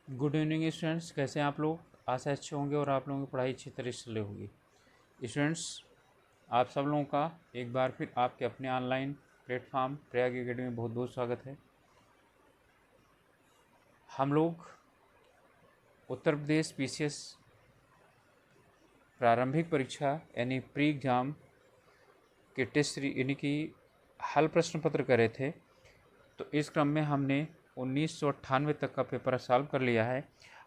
Good evening students, कैसे हैं आप लोग। आशा अच्छे होंगे और आप लोगों की पढ़ाई अच्छी तरह से चल रही होगी। स्टूडेंट्स, आप सब लोगों का एक बार फिर आपके अपने ऑनलाइन प्लेटफॉर्म प्रयाग एकेडमी में बहुत बहुत स्वागत है। हम लोग उत्तर प्रदेश पीसीएस प्रारंभिक परीक्षा यानी प्री एग्ज़ाम के टेस्ट यानी कि हल प्रश्न पत्र कर रहे थे। तो इस क्रम में हमने 1998 तक का पेपर सॉल्व कर लिया है।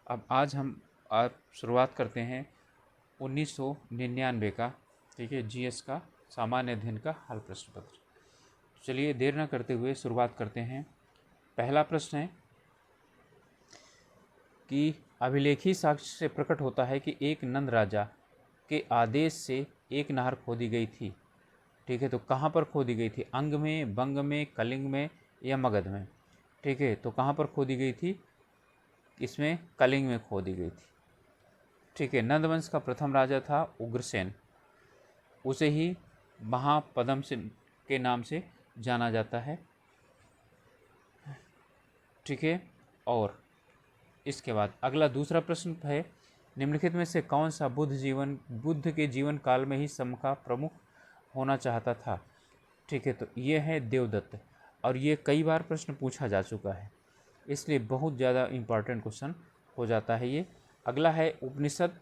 अब आज हम शुरुआत करते हैं 1999 का, ठीक है, जीएस का सामान्य अध्ययन का हल प्रश्न पत्र। चलिए देर न करते हुए शुरुआत करते हैं। पहला प्रश्न है कि अभिलेखी साक्ष्य से प्रकट होता है कि एक नंद राजा के आदेश से एक नहर खोदी गई थी। ठीक है, तो कहाँ पर खोदी गई थी? अंग में, बंग में, कलिंग में या मगध में? ठीक है, तो कहाँ पर खोदी गई थी? इसमें कलिंग में खोदी गई थी। ठीक है, नंदवंश का प्रथम राजा था उग्रसेन, उसे ही महापद्म से के नाम से जाना जाता है। ठीक है, और इसके बाद अगला दूसरा प्रश्न है, निम्नलिखित में से कौन सा बुद्ध के जीवन काल में ही सम का प्रमुख होना चाहता था? ठीक है, तो ये है देवदत्त, और ये कई बार प्रश्न पूछा जा चुका है, इसलिए बहुत ज़्यादा इम्पॉर्टेंट क्वेश्चन हो जाता है ये। अगला है उपनिषद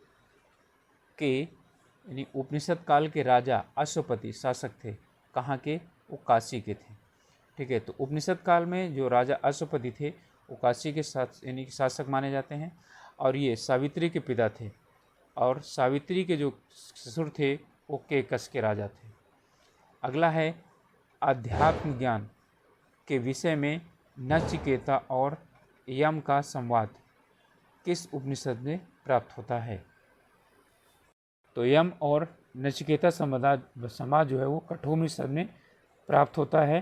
के यानी उपनिषद काल के राजा अश्वपति शासक थे, कहाँ के? वो काशी के थे। ठीक है, तो उपनिषद काल में जो राजा अश्वपति थे वो काशी के यानी कि शासक माने जाते हैं, और ये सावित्री के पिता थे, और सावित्री के जो ससुर थे वो केकस के राजा थे। अगला है अध्यात्म ज्ञान के विषय में नचिकेता और यम का संवाद किस उपनिषद में प्राप्त होता है? तो यम और नचिकेता संवाद जो है वो कठोपनिषद में प्राप्त होता है।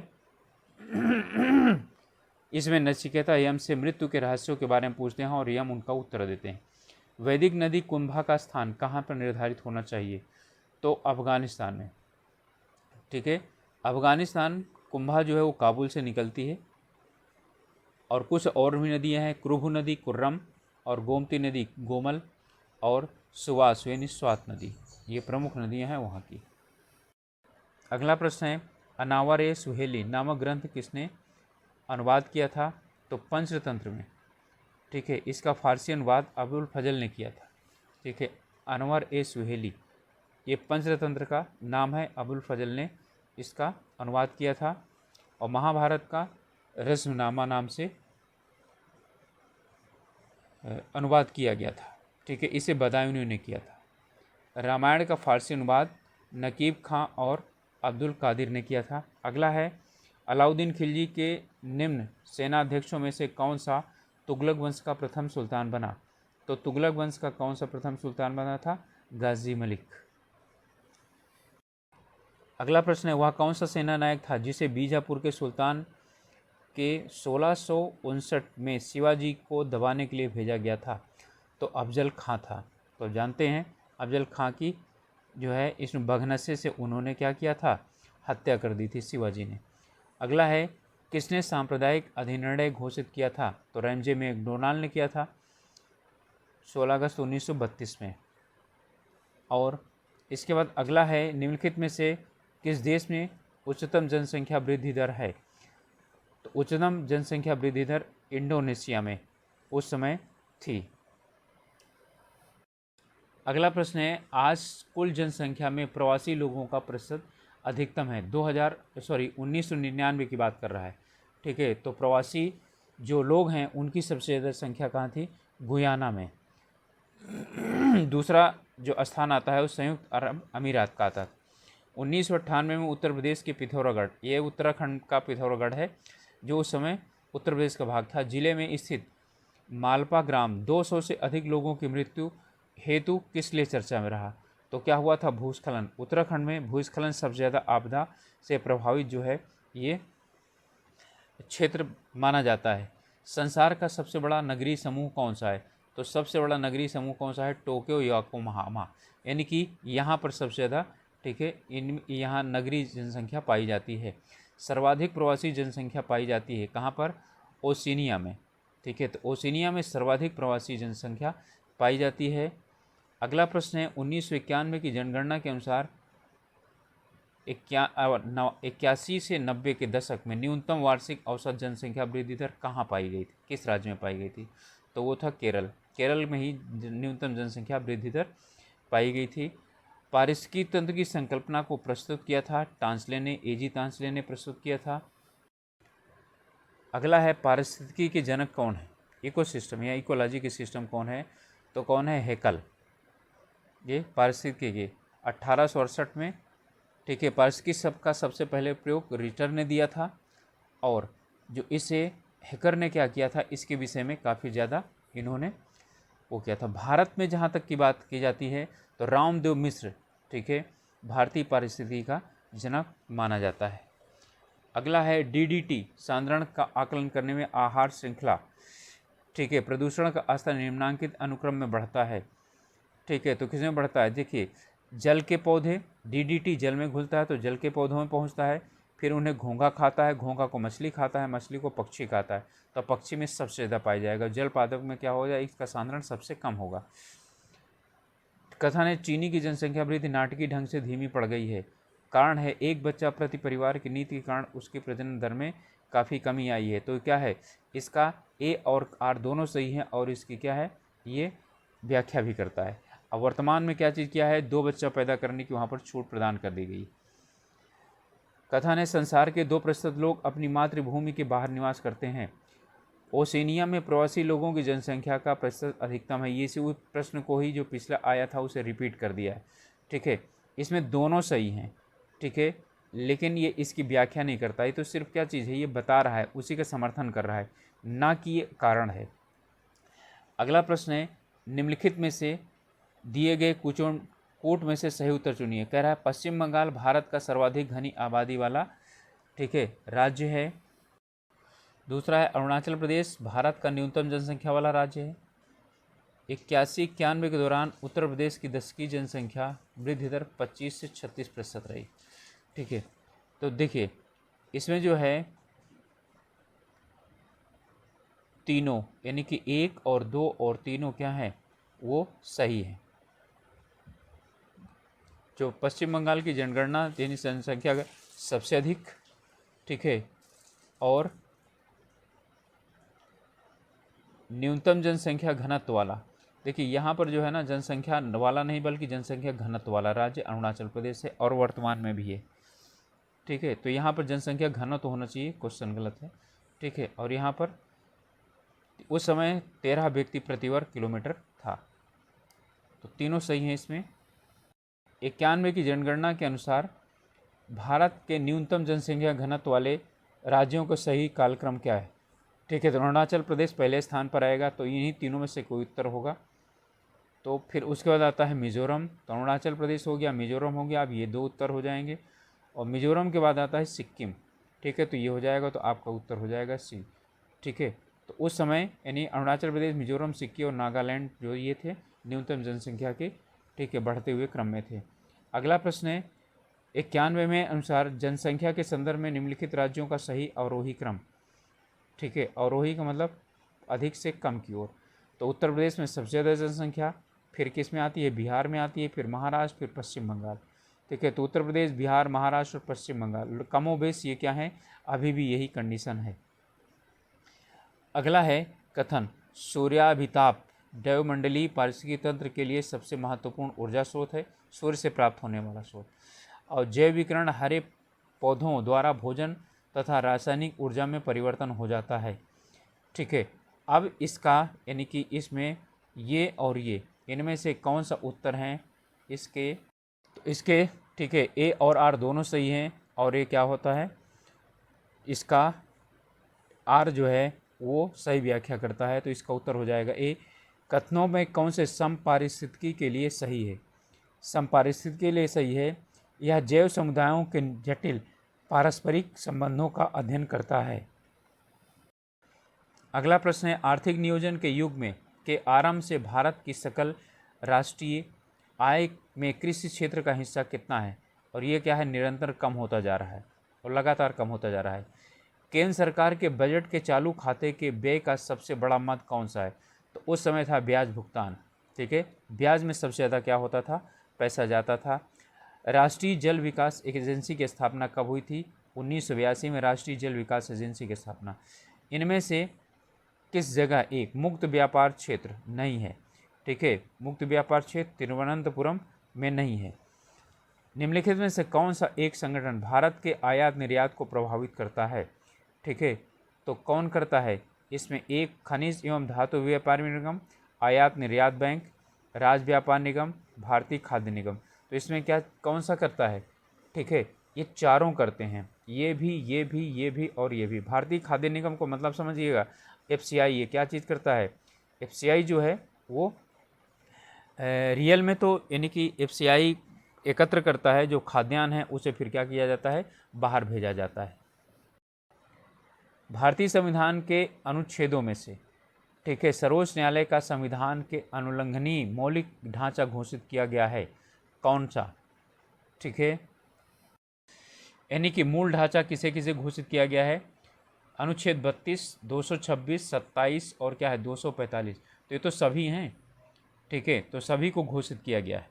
इसमें नचिकेता यम से मृत्यु के रहस्यों के बारे में पूछते हैं और यम उनका उत्तर देते हैं। वैदिक नदी कुंभा का स्थान कहाँ पर निर्धारित होना चाहिए? तो अफगानिस्तान में। ठीक है, अफगानिस्तान कुंभा जो है वो काबुल से निकलती है, और कुछ और भी नदियाँ हैं, क्रुभु नदी कुर्रम, और गोमती नदी गोमल, और सुवास यानी स्वात नदी, ये प्रमुख नदियाँ हैं वहाँ की। अगला प्रश्न है, अनावर ए सुहेली नामक ग्रंथ किसने अनुवाद किया था? तो पंचतंत्र में। ठीक है, इसका फारसी अनुवाद अबुल फजल ने किया था। ठीक है, अनवर ए सुहेली, ये पंचतंत्र का नाम है, अबुल फजल ने इसका अनुवाद किया था। और महाभारत का रस्मनामा नाम से अनुवाद किया गया था। ठीक है, इसे बदायूनी ने किया था। रामायण का फारसी अनुवाद नकीब खां और अब्दुल कादिर ने किया था। अगला है, अलाउद्दीन खिलजी के निम्न सेनाध्यक्षों में से कौन सा तुगलक वंश का प्रथम सुल्तान बना? तो तुगलक वंश का कौन सा प्रथम सुल्तान बना था? गाजी मलिक। अगला प्रश्न है, वह कौन सा सेना नायक था जिसे बीजापुर के सुल्तान के 1659 में शिवाजी को दबाने के लिए भेजा गया था? तो अफजल खां था। तो जानते हैं अफजल खां की जो है इसमें बघनसे से उन्होंने क्या किया था? हत्या कर दी थी शिवाजी ने। अगला है, किसने सांप्रदायिक अधिनिर्णय घोषित किया था? तो रैमजे मैकडोनाल्ड ने किया था 16 अगस्त 1932 में। और इसके बाद अगला है, निम्नलिखित में से किस देश में उच्चतम जनसंख्या वृद्धि दर है? तो उच्चतम जनसंख्या वृद्धि दर इंडोनेशिया में उस समय थी। अगला प्रश्न है, आज कुल जनसंख्या में प्रवासी लोगों का प्रतिशत अधिकतम है? 1999 की बात कर रहा है। ठीक है, तो प्रवासी जो लोग हैं उनकी सबसे ज़्यादा संख्या कहाँ थी? गुयाना में। दूसरा जो स्थान आता है वो संयुक्त अरब अमीरात का आता है। 1998 में उत्तर प्रदेश के पिथौरागढ़, ये उत्तराखंड का पिथौरागढ़ है जो उस समय उत्तर प्रदेश का भाग था, जिले में स्थित मालपा ग्राम 200 से अधिक लोगों की मृत्यु हेतु किस लिए चर्चा में रहा? तो क्या हुआ था? भूस्खलन। उत्तराखंड में भूस्खलन सबसे ज़्यादा आपदा से प्रभावित जो है ये क्षेत्र माना जाता है। संसार का सबसे बड़ा नगरीय समूह कौन सा है? तो सबसे बड़ा नगरीय समूह कौन सा है? टोक्यो योकोहामा, यानी कि यहाँ पर सबसे ज़्यादा, ठीक है, यहाँ नगरीय जनसंख्या पाई जाती है। सर्वाधिक प्रवासी जनसंख्या पाई जाती है कहाँ पर? ओशिनिया में। ठीक है, तो ओशिनिया में सर्वाधिक प्रवासी जनसंख्या पाई जाती है। अगला प्रश्न है 1991 की जनगणना के अनुसार 81 से 90 के दशक में न्यूनतम वार्षिक औसत जनसंख्या वृद्धि दर कहाँ पाई गई थी, किस राज्य में पाई गई थी? तो वो था केरल। केरल में ही न्यूनतम जनसंख्या वृद्धि दर पाई गई थी। पारिस्थितिकी तंत्र की संकल्पना को प्रस्तुत किया था टांसले ने, एजी टांसले ने प्रस्तुत किया था। अगला है पारिस्थितिकी के जनक कौन है? इकोसिस्टम या इकोलॉजी के सिस्टम कौन है? तो कौन है? हैकल। ये पारिस्थितिकी के 1868 में, ठीक है, पारिस्थितिकी शब्द का सबसे पहले प्रयोग रिटर ने दिया था, और जो इसे हैकर ने क्या किया था, इसके विषय में काफ़ी ज़्यादा इन्होंने वो किया था। भारत में जहाँ तक की बात की जाती है तो रामदेव मिश्र, ठीक है, भारतीय पारिस्थितिकी का जनक माना जाता है। अगला है डीडीटी, सांद्रण का आकलन करने में आहार श्रृंखला, ठीक है, प्रदूषण का स्तर निम्नांकित अनुक्रम में बढ़ता है। ठीक है, तो किसमें बढ़ता है? देखिए, जल के पौधे, डीडीटी जल में घुलता है तो जल के पौधों में पहुंचता है, फिर उन्हें घोंघा खाता है, घोंघा को मछली खाता है, मछली को पक्षी खाता है, तो पक्षी में सबसे ज़्यादा पाया जाएगा। जल पादप में क्या हो जाए, इसका सांद्रण सबसे कम होगा। कथन है चीनी की जनसंख्या वृद्धि नाटकीय ढंग से धीमी पड़ गई है। कारण है एक बच्चा प्रति परिवार की नीति के कारण उसकी प्रजनन दर में काफ़ी कमी आई है। तो क्या है, इसका ए और आर दोनों सही है, और इसकी क्या है, ये व्याख्या भी करता है। अब वर्तमान में क्या चीज़ किया है, 2 बच्चा पैदा करने की वहाँ पर छूट प्रदान कर दी गई। कथन है संसार के 2% लोग अपनी मातृभूमि के बाहर निवास करते हैं। ओशनिया में प्रवासी लोगों की जनसंख्या का प्रतिशत अधिकतम है। ये इसी उस प्रश्न को ही जो पिछला आया था उसे रिपीट कर दिया है। ठीक है, इसमें दोनों सही हैं, ठीक है, लेकिन ये इसकी व्याख्या नहीं करता। ये तो सिर्फ क्या चीज़ है, ये बता रहा है, उसी का समर्थन कर रहा है, ना कि ये कारण है। अगला प्रश्न है निम्नलिखित में से दिए गए कोट में से सही उत्तर चुनिए। कह रहा है पश्चिम बंगाल भारत का सर्वाधिक घनी आबादी वाला, ठीक है, राज्य है। दूसरा है अरुणाचल प्रदेश भारत का न्यूनतम जनसंख्या वाला राज्य है। 81-91 के दौरान उत्तर प्रदेश की दशकीय जनसंख्या वृद्धि दर 25 से 36% रही। ठीक है, तो देखिए इसमें जो है तीनों, यानी कि 1 और 2 और तीनों क्या है, वो सही है। जो पश्चिम बंगाल की जनगणना यानी जनसंख्या का सबसे अधिक, ठीक है, और न्यूनतम जनसंख्या घनत्व वाला, देखिए यहाँ पर जो है ना जनसंख्या वाला नहीं बल्कि जनसंख्या घनत्व वाला राज्य अरुणाचल प्रदेश है, और वर्तमान में भी है। ठीक है, तो यहाँ पर जनसंख्या घनत्व होना चाहिए, क्वेश्चन गलत है। ठीक है, और यहाँ पर उस समय 13 व्यक्ति प्रति वर्ग किलोमीटर था, तो तीनों सही हैं इसमें। 91 की जनगणना के अनुसार भारत के न्यूनतम जनसंख्या घनत्व वाले राज्यों का सही कालक्रम क्या है? ठीक है, तो अरुणाचल प्रदेश पहले स्थान पर आएगा, तो इन्हीं तीनों में से कोई उत्तर होगा। तो फिर उसके बाद आता है मिजोरम, तो अरुणाचल प्रदेश हो गया, मिजोरम हो गया, अब ये 2 उत्तर हो जाएंगे। और मिजोरम के बाद आता है सिक्किम, ठीक है, तो ये हो जाएगा, तो आपका उत्तर हो जाएगा सी। ठीक है, तो उस समय यानी अरुणाचल प्रदेश, मिजोरम, सिक्किम और नागालैंड जो ये थे न्यूनतम जनसंख्या के, ठीक है, बढ़ते हुए क्रम में थे। अगला प्रश्न है 91 में अनुसार जनसंख्या के संदर्भ में निम्नलिखित राज्यों का सही अवरोही क्रम। ठीक है, अवरोही का मतलब अधिक से कम की ओर। तो उत्तर प्रदेश में सबसे ज़्यादा जनसंख्या, फिर किस में आती है, बिहार में आती है, फिर महाराष्ट्र, फिर पश्चिम बंगाल। ठीक है, तो उत्तर प्रदेश, बिहार, महाराष्ट्र और पश्चिम बंगाल, कमोबेश ये क्या है, अभी भी यही कंडीशन है। अगला है कथन सूर्याभिताप दैवमंडलीय पारिस्थितिकी तंत्र के लिए सबसे महत्वपूर्ण ऊर्जा स्रोत है, सूर्य से प्राप्त होने वाला स्रोत। और जैव विकिरण हरे पौधों द्वारा भोजन तथा रासायनिक ऊर्जा में परिवर्तन हो जाता है। ठीक है, अब इसका यानी कि इसमें ये और ये इनमें से कौन सा उत्तर है इसके, तो इसके, ठीक है, ए और आर दोनों सही हैं, और ये क्या होता है, इसका आर जो है वो सही व्याख्या करता है, तो इसका उत्तर हो जाएगा ए। कथनों में कौन से समपारिस्थितिकी के लिए सही है? समपारिस्थितिकी के लिए सही है, यह जैव समुदायों के जटिल पारस्परिक संबंधों का अध्ययन करता है। अगला प्रश्न है आर्थिक नियोजन के युग में के आरंभ से भारत की सकल राष्ट्रीय आय में कृषि क्षेत्र का हिस्सा कितना है? और ये क्या है, निरंतर कम होता जा रहा है और लगातार कम होता जा रहा है। केंद्र सरकार के बजट के चालू खाते के व्यय का सबसे बड़ा मद कौन सा है? तो उस समय था ब्याज भुगतान। ठीक है, ब्याज में सबसे ज़्यादा क्या होता था? पैसा जाता था। राष्ट्रीय जल विकास एजेंसी की स्थापना कब हुई थी? 1982 में राष्ट्रीय जल विकास एजेंसी की स्थापना। इनमें से किस जगह एक मुक्त व्यापार क्षेत्र नहीं है? ठीक है, मुक्त व्यापार क्षेत्र तिरुवनंतपुरम में नहीं है। निम्नलिखित में से कौन सा एक संगठन भारत के आयात निर्यात को प्रभावित करता है? ठीक है, तो कौन करता है इसमें? एक, खनिज एवं धातु व्यापार निगम, आयात निर्यात बैंक, राज्य व्यापार निगम, भारतीय खाद्य निगम। तो इसमें क्या कौन सा करता है? ठीक है, ये चारों करते हैं, ये भी, ये भी, ये भी और ये भी। भारतीय खाद्य निगम को मतलब समझिएगा, एफसीआई ये क्या चीज़ करता है? एफसीआई जो है वो रियल में तो यानी कि एफसीआई एकत्र करता है जो खाद्यान्न है, उसे फिर क्या किया जाता है? बाहर भेजा जाता है। भारतीय संविधान के अनुच्छेदों में से, ठीक है, सर्वोच्च न्यायालय का संविधान के अनुल्लंघनीय मौलिक ढांचा घोषित किया गया है, कौन सा? ठीक है, यानी कि मूल ढांचा किसे किसे घोषित किया गया है? अनुच्छेद 32, 226, 27 और क्या है 245। तो ये तो सभी हैं। ठीक है, तो सभी को घोषित किया गया है।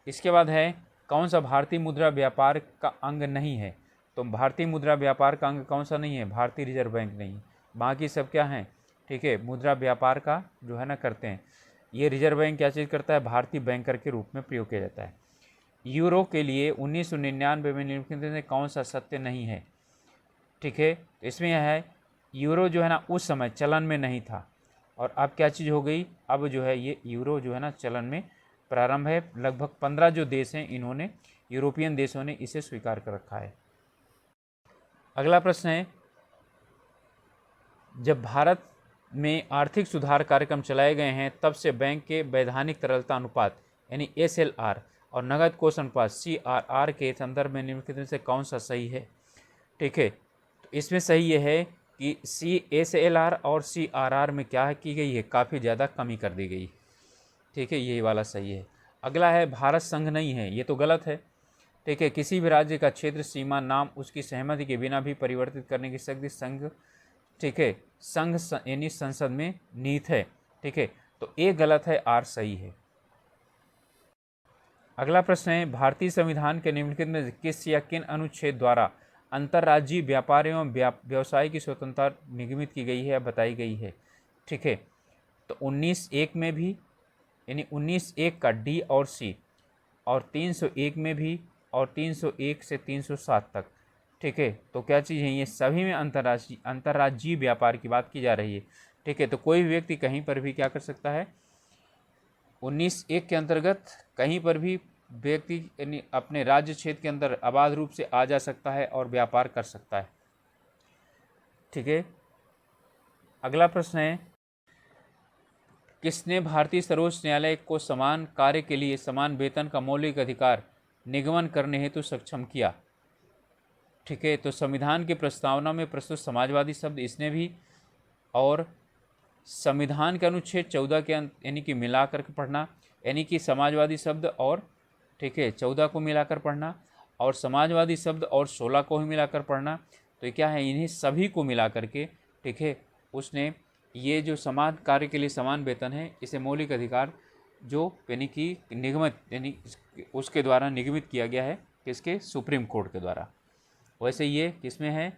इसके बाद है कौन सा भारतीय मुद्रा व्यापार का अंग नहीं है? तो भारतीय मुद्रा व्यापार का अंग कौन सा नहीं है? भारतीय रिजर्व बैंक नहीं है। बाकी सब क्या हैं? ठीक है, मुद्रा व्यापार का जो है ना करते हैं। ये रिजर्व बैंक क्या चीज़ करता है? भारतीय बैंकर के रूप में प्रयोग किया जाता है। यूरो के लिए 1999 में निम्नलिखित में से कौन सा सत्य नहीं है? ठीक है, तो इसमें यह है यूरो जो है ना उस समय चलन में नहीं था, और अब क्या चीज़ हो गई? अब जो है ये यूरो जो है ना चलन में प्रारंभ है। लगभग 15 जो देश हैं इन्होंने, यूरोपियन देशों ने इसे स्वीकार कर रखा है। अगला प्रश्न है, जब भारत में आर्थिक सुधार कार्यक्रम चलाए गए हैं तब से बैंक के वैधानिक तरलता अनुपात यानी SLR और नगद कोष अनुपात CRR के संदर्भ में निम्नलिखित में से कौन सा सही है? ठीक है, तो इसमें सही ये है कि SLR और CRR में क्या की गई है? काफ़ी ज़्यादा कमी कर दी गई। ठीक है, यही वाला सही है। अगला है भारत संघ नहीं है, ये तो गलत है। ठीक है, किसी भी राज्य का क्षेत्र सीमा नाम उसकी सहमति के बिना भी परिवर्तित करने की शक्ति संघ, ठीक है, संघ यानी संसद में निहित है। ठीक है, तो ए गलत है, आर सही है। अगला प्रश्न है, भारतीय संविधान के निम्नलिखित में किस या किन अनुच्छेद द्वारा अंतर्राज्यीय व्यापार एवं व्यवसाय की स्वतंत्रता निगमित की गई है या बताई गई है? ठीक है, तो 19(1) में भी, यानी 19(1) का डी और सी, और 301 में भी, और 301 से 307 तक। ठीक है, तो क्या चीज़ है? ये सभी में अंतर्राज्यीय व्यापार की बात की जा रही है। ठीक है, तो कोई भी व्यक्ति कहीं पर भी क्या कर सकता है? 19(1) के अंतर्गत कहीं पर भी व्यक्ति यानी अपने राज्य क्षेत्र के अंदर अबाध रूप से आ जा सकता है और व्यापार कर सकता है। ठीक है, अगला प्रश्न है, किसने भारतीय सर्वोच्च न्यायालय को समान कार्य के लिए समान वेतन का मौलिक अधिकार निगमन करने हेतु सक्षम किया? ठीक है, तो संविधान की प्रस्तावना में प्रस्तुत समाजवादी शब्द इसने भी, और संविधान के अनुच्छेद 14 के यानी कि मिलाकर के पढ़ना, यानी कि समाजवादी शब्द और, ठीक है, 14 को मिलाकर पढ़ना, और समाजवादी शब्द और 16 को ही मिलाकर पढ़ना। तो ये क्या है? इन्हें सभी को मिलाकर के, ठीक है, उसने ये जो समान कार्य के लिए समान वेतन है, इसे मौलिक अधिकार जो यानी कि निगमित यानी उसके द्वारा निगमित किया गया है, किसके? सुप्रीम कोर्ट के द्वारा। वैसे ये किसमें है?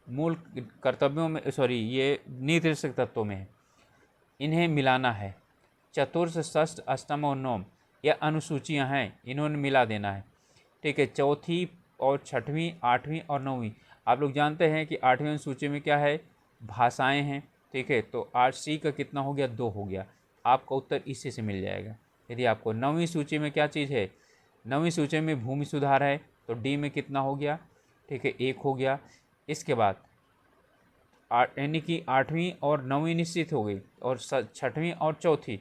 मूल कर्तव्यों में, सॉरी, ये नीतिर्षक तत्वों में है। इन्हें मिलाना है। चतुर्थ, षष्ठ, अष्टम और नवम यह अनुसूचियां हैं, इन्होंने मिला देना है। ठीक है, चौथी और छठवीं, आठवीं और नौवीं। आप लोग जानते हैं कि 8वीं अनुसूची में क्या है? भाषाएं हैं। ठीक है, तो 8C का कितना हो गया? 2 हो गया। आपका उत्तर इसी से मिल जाएगा। यदि आपको 9वीं सूची में क्या चीज़ है? 9वीं सूची में भूमि सुधार है, तो डी में कितना हो गया? ठीक है, 1 हो गया। इसके बाद यानी कि 8वीं और 9वीं निश्चित हो गई, और 6वीं और चौथी।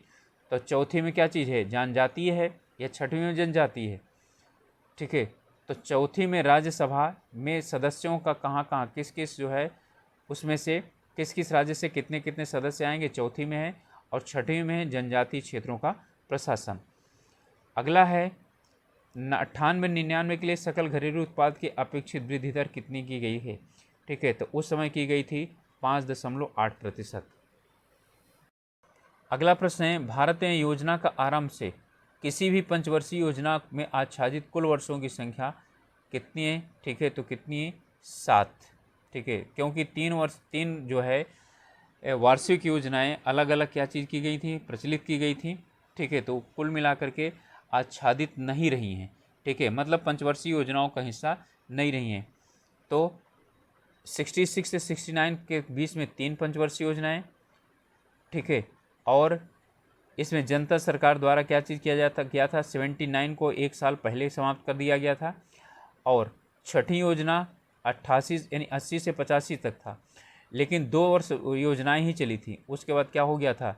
तो चौथी में क्या चीज़ है? जनजातीय है, या 6वीं में जनजातीय है? ठीक है, तो चौथी में राज्यसभा में सदस्यों का कहाँ किस किस जो है उसमें से किस किस राज्य से कितने कितने सदस्य आएंगे? चौथी में है। और 6वीं में है जनजातीय क्षेत्रों का प्रशासन। अगला है 98-99 के लिए सकल घरेलू उत्पाद की अपेक्षित वृद्धि दर कितनी की गई है? ठीक है, तो उस समय की गई थी 5.8%। अगला प्रश्न है, भारत में योजना का आरंभ से किसी भी पंचवर्षीय योजना में आच्छादित कुल वर्षों की संख्या कितनी है? ठीक है, तो कितनी है? 7। ठीक है, क्योंकि 3 जो है वार्षिक योजनाएं अलग अलग क्या चीज़ की गई थी? प्रचलित की गई थी। ठीक है, तो कुल मिलाकर के आच्छादित नहीं रही हैं। ठीक है, मतलब पंचवर्षीय योजनाओं का हिस्सा नहीं रही हैं। तो 66 से 69 के बीच में 3 पंचवर्षीय योजनाएं। ठीक है, और इसमें जनता सरकार द्वारा क्या चीज़ किया था? 79 को 1 साल पहले समाप्त कर दिया गया था। और छठी योजना 88 यानी 80 से 85 तक था, लेकिन 2 वर्ष योजनाएं ही चली थी। उसके बाद क्या हो गया था?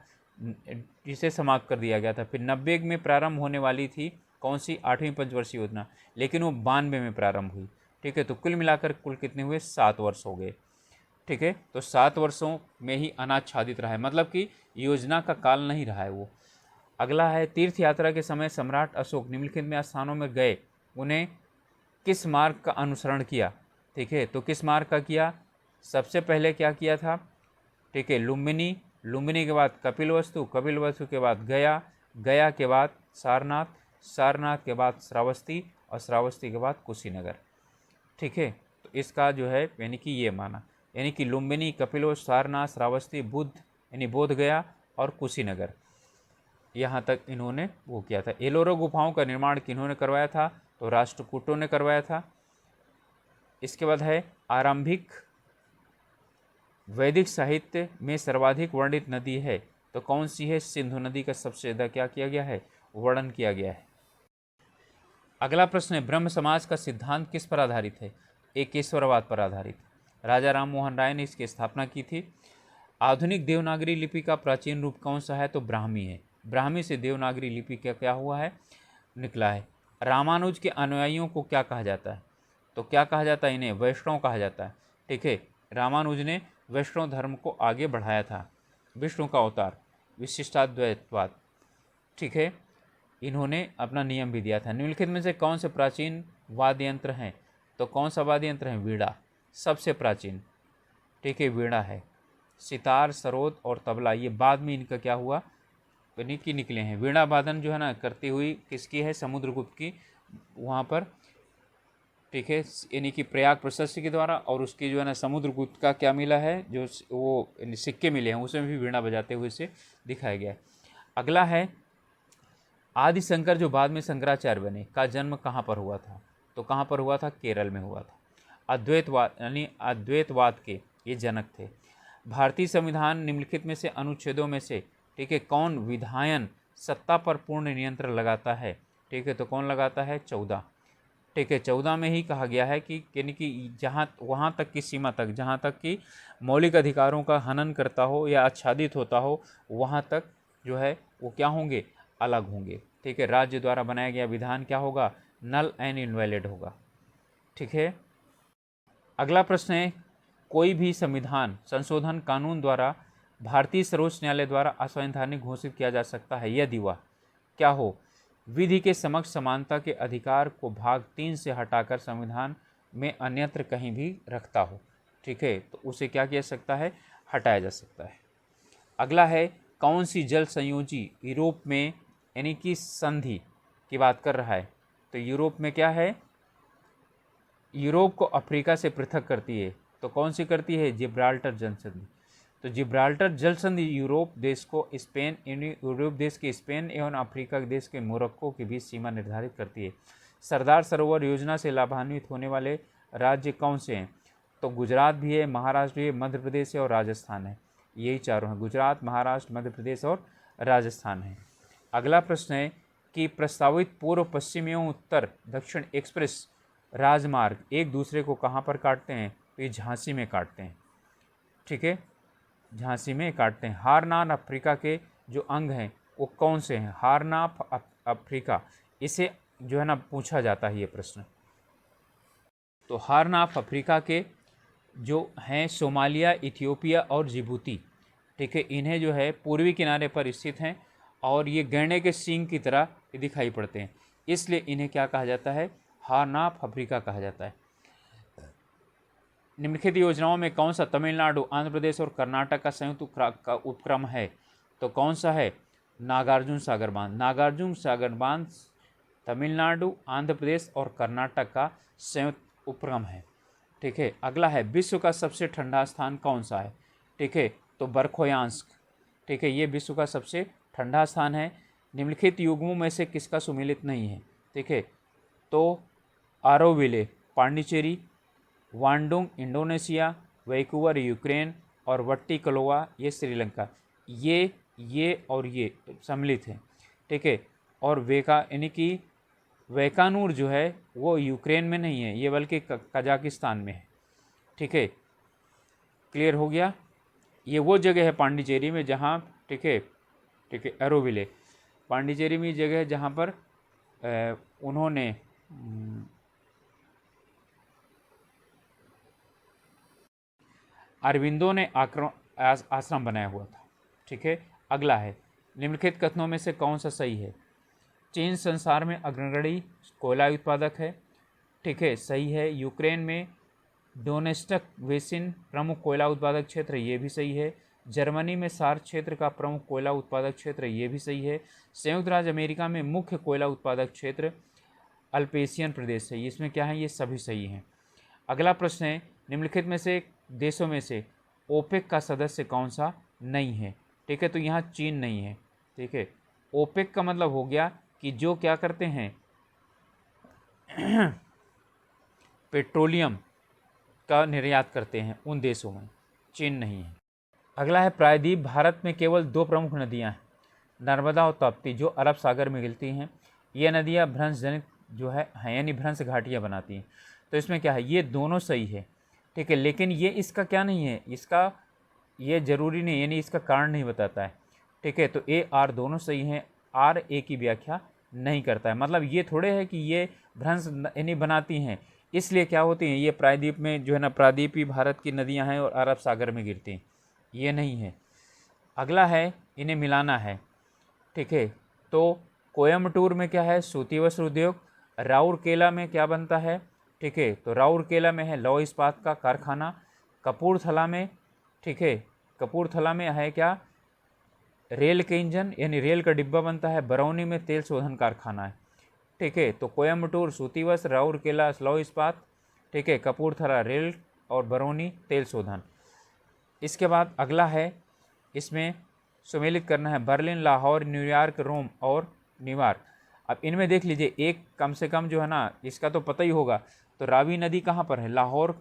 इसे समाप्त कर दिया गया था। फिर 90 में प्रारंभ होने वाली थी कौन सी? 8वीं पंचवर्षीय योजना, लेकिन वो 92 में प्रारंभ हुई। ठीक है, तो कुल मिलाकर कुल कितने हुए? 7 वर्ष हो गए। ठीक है, तो 7 वर्षों में ही अनाच्छादित रहा है, मतलब कि योजना का काल नहीं रहा है वो। अगला है, तीर्थ यात्रा के समय सम्राट अशोक निम्नलिखित में स्थानों में गए, उन्हें किस मार्ग का अनुसरण किया? ठीक है, तो किस मार्ग का किया? सबसे पहले क्या किया था? ठीक है, लुम्बिनी, लुम्बिनी के बाद कपिलवस्तु, कपिलवस्तु के बाद गया, गया के बाद सारनाथ, सारनाथ के बाद श्रावस्ती और श्रावस्ती के बाद कुशीनगर। ठीक है, तो इसका जो है यानी कि ये माना, यानी कि लुम्बिनी, कपिलवस्तु, सारनाथ, श्रावस्ती, बुद्ध यानी बोध गया और कुशीनगर, यहाँ तक इन्होंने वो किया था। एलोरा गुफाओं का निर्माण किन्होंने करवाया था? तो राष्ट्रकूटों ने करवाया था। इसके बाद है, आरंभिक वैदिक साहित्य में सर्वाधिक वर्णित नदी है तो कौन सी है? सिंधु नदी का सबसे ज़्यादा क्या किया गया है? वर्णन किया गया है। अगला प्रश्न है, ब्रह्म समाज का सिद्धांत किस पर आधारित है? एकेश्वरवाद पर आधारित। राजा राम मोहन राय ने इसकी स्थापना की थी। आधुनिक देवनागरी लिपि का प्राचीन रूप कौन सा है? तो ब्राह्मी है। ब्राह्मी से देवनागरी लिपि का क्या हुआ है? निकला है। रामानुज के अनुयायियों को क्या कहा जाता है? तो क्या कहा जाता है? इन्हें वैष्णव कहा जाता है। ठीक है, रामानुज ने वैष्णव धर्म को आगे बढ़ाया था। विष्णु का अवतार, विशिष्टाद्वैतवाद। ठीक है, इन्होंने अपना नियम भी दिया था। निम्नलिखित में से कौन से प्राचीन वाद्य यंत्र हैं? तो कौन सा वाद्य यंत्र है? वीणा सबसे प्राचीन। ठीक है, वीणा है। सितार, सरोद और तबला ये बाद में इनका क्या हुआ? यानी कि निकले हैं। वीणा वादन जो है ना करती हुई किसकी है? समुद्रगुप्त की, वहाँ पर। ठीक है, यानी कि प्रयाग प्रशस्ति के द्वारा, और उसकी जो है ना समुद्रगुप्त का क्या मिला है? जो वो सिक्के मिले हैं, उसमें भी वीणा बजाते हुए से दिखाया गया है। अगला है, आदि शंकर जो बाद में शंकराचार्य बने का जन्म कहाँ पर हुआ था? तो कहाँ पर हुआ था? केरल में हुआ था। अद्वैतवाद यानी अद्वैतवाद के ये जनक थे। भारतीय संविधान निम्नलिखित में से अनुच्छेदों में से, ठीक है, कौन विधायन सत्ता पर पूर्ण नियंत्रण लगाता है? ठीक है, तो कौन लगाता है? 14। ठीक है, 14 में ही कहा गया है कि यानी कि जहाँ वहाँ तक की सीमा तक, जहाँ तक कि मौलिक अधिकारों का हनन करता हो या आच्छादित होता हो, वहाँ तक जो है वो क्या होंगे? अलग होंगे। ठीक है, राज्य द्वारा बनाया गया विधान क्या होगा? नल एंड इनवैलिड होगा। ठीक है, अगला प्रश्न है, कोई भी संविधान संशोधन कानून द्वारा भारतीय सर्वोच्च न्यायालय द्वारा असंवैधानिक घोषित किया जा सकता है यदि वह क्या हो? विधि के समक्ष समानता के अधिकार को भाग 3 से हटाकर संविधान में अन्यत्र कहीं भी रखता हो। ठीक है, तो उसे क्या किया सकता है? हटाया जा सकता है। अगला है, कौन सी जल संयोजी यूरोप में यानी कि संधि की बात कर रहा है? तो यूरोप में क्या है? यूरोप को अफ्रीका से पृथक करती है। तो कौन सी करती है? जिब्राल्टर जल संधि। तो जिब्राल्टर जल संधि यूरोप देश को स्पेन यूरोप देश के स्पेन एवं अफ्रीका देश के मोरक्को के बीच सीमा निर्धारित करती है। सरदार सरोवर योजना से लाभान्वित होने वाले राज्य कौन से हैं? तो गुजरात भी है, महाराष्ट्र भी है, मध्य प्रदेश है और राजस्थान है। यही चारों हैं, गुजरात, महाराष्ट्र, मध्य प्रदेश और राजस्थान है। अगला प्रश्न है कि प्रस्तावित पूर्व पश्चिम एवं उत्तर दक्षिण एक्सप्रेस राजमार्ग एक दूसरे को कहाँ पर काटते हैं? तो ये झांसी में काटते हैं। ठीक है, झांसी में काटते हैं। हारनाथ अफ्रीका के जो अंग हैं वो कौन से हैं? हारनाथ अफ्रीका, इसे जो है ना पूछा जाता है ये प्रश्न। तो हारनाथ अफ्रीका के जो हैं सोमालिया, इथियोपिया और जिबूती। ठीक है, इन्हें जो है पूर्वी किनारे पर स्थित हैं और ये गैंडे के सींग की तरह दिखाई पड़ते हैं। इसलिए इन्हें क्या कहा जाता है, हॉर्न ऑफ अफ्रीका कहा जाता है। निम्नलिखित योजनाओं में कौन सा तमिलनाडु, आंध्र प्रदेश और कर्नाटक का संयुक्त उपक्रम है? तो कौन सा है? नागार्जुन सागर बांध। नागार्जुन सागर बांध तमिलनाडु, आंध्र प्रदेश और कर्नाटक का संयुक्त उपक्रम है। ठीक है। अगला है, विश्व का सबसे ठंडा स्थान कौन सा है? ठीक है, तो बरखोयांस्क। ठीक है, ये विश्व का सबसे ठंडा स्थान है। निम्नलिखित युग्मों में से किसका सुमेलित नहीं है? ठीक है, तो आरोविले पांडिचेरी, वांडोंग इंडोनेशिया, वैंकूवर यूक्रेन और वट्टिकलोवा ये श्रीलंका, ये और ये सम्मिलित हैं। ठीक है, और यानी कि वैकानूर जो है वो यूक्रेन में नहीं है, ये बल्कि कजाकिस्तान में है। ठीक है, क्लियर हो गया? ये वो जगह है पांडिचेरी में जहाँ, ठीक है, एरोविले पांडिचेरी में जगह है जहाँ पर उन्होंने अरविंदो ने आश्रम बनाया हुआ था। ठीक है। अगला है, निम्नलिखित कथनों में से कौन सा सही है? चीन संसार में अग्रणी कोयला उत्पादक है। ठीक है, सही है। यूक्रेन में डोनेस्टक बेसिन प्रमुख कोयला उत्पादक क्षेत्र, ये भी सही है। जर्मनी में सार्क क्षेत्र का प्रमुख कोयला उत्पादक क्षेत्र, ये भी सही है। संयुक्त राज्य अमेरिका में मुख्य कोयला उत्पादक क्षेत्र अल्पेशियन प्रदेश है। इसमें क्या है? ये सभी सही हैं। अगला प्रश्न है, निम्नलिखित में से देशों में से ओपेक का सदस्य कौन सा नहीं है? ठीक है, तो यहाँ चीन नहीं है। ठीक है, ओपेक का मतलब हो गया कि जो क्या करते हैं पेट्रोलियम का निर्यात करते हैं, उन देशों में चीन नहीं है। अगला है, प्रायद्वीप भारत में केवल दो प्रमुख नदियां हैं, नर्मदा और ताप्ती, जो अरब सागर में गिरती हैं। ये नदियां भ्रंश जनित जो है यानी भ्रंश घाटियाँ बनाती हैं। तो इसमें क्या है? ये दोनों सही है। ठीक है, लेकिन ये इसका क्या नहीं है, इसका ये जरूरी नहीं, यानी इसका कारण नहीं बताता है। ठीक है, तो ए आर दोनों सही हैं। आर ए की व्याख्या नहीं करता है, मतलब ये थोड़े है कि ये भ्रंश यानी बनाती हैं इसलिए क्या होती हैं, ये प्रायद्वीप में जो है ना, प्रायद्वीपी भारत की नदियां हैं और अरब सागर में गिरती हैं, ये नहीं है। अगला है, इन्हें मिलाना है। ठीक है, तो कोयम्बटूर में क्या है? सूती वस्त्र उद्योग। राउरकेला में क्या बनता है? ठीक है, तो राउरकेला में है लौह इस्पात का कारखाना। कपूरथला में, ठीक है, कपूरथला में है क्या? रेल के इंजन यानी रेल का डिब्बा बनता है। बरौनी में तेल शोधन कारखाना है। ठीक है, तो कोयम्बटूर सूती वस्त्र, राउरकेला लौह इस्पात, ठीक है, कपूरथला रेल और बरौनी तेल शोधन। इसके बाद अगला है, इसमें सुमेलित करना है बर्लिन, लाहौर, न्यूयॉर्क, रोम और न्यूयॉर्क। अब इनमें देख लीजिए, एक कम से कम जो है ना, इसका तो पता ही होगा, तो रावी नदी कहाँ पर है? लाहौर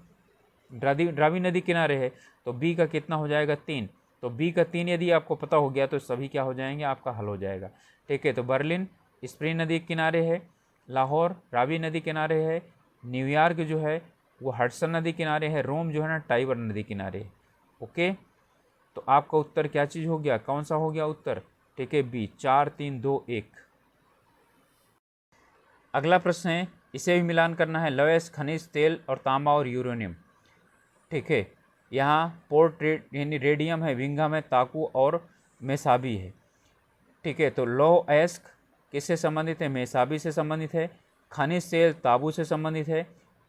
रावी नदी किनारे है, तो बी का कितना हो जाएगा? 3। तो बी का 3 यदि आपको पता हो गया तो सभी क्या हो जाएंगे? आपका हल हो जाएगा। ठीक है, तो बर्लिन स्प्री नदी किनारे है, लाहौर रावी नदी किनारे है, न्यूयॉर्क जो है वो हडसन नदी किनारे है, रोम जो है ना टाइबर नदी किनारे है। ओके, तो आपका उत्तर क्या चीज़ हो गया? कौन सा हो गया उत्तर? ठीक है, बी। 4 3 2 1। अगला प्रश्न है, इसे भी मिलान करना है, लौह खनिज तेल और तांबा और यूरेनियम। ठीक है, यहाँ पोर्ट यानी रेडियम है, विंघम है, ताकू और मेसाबी है। ठीक है, तो लौह अयस्क किससे संबंधित है? मेसाबी से संबंधित है। खनिज तेल ताबू से संबंधित है।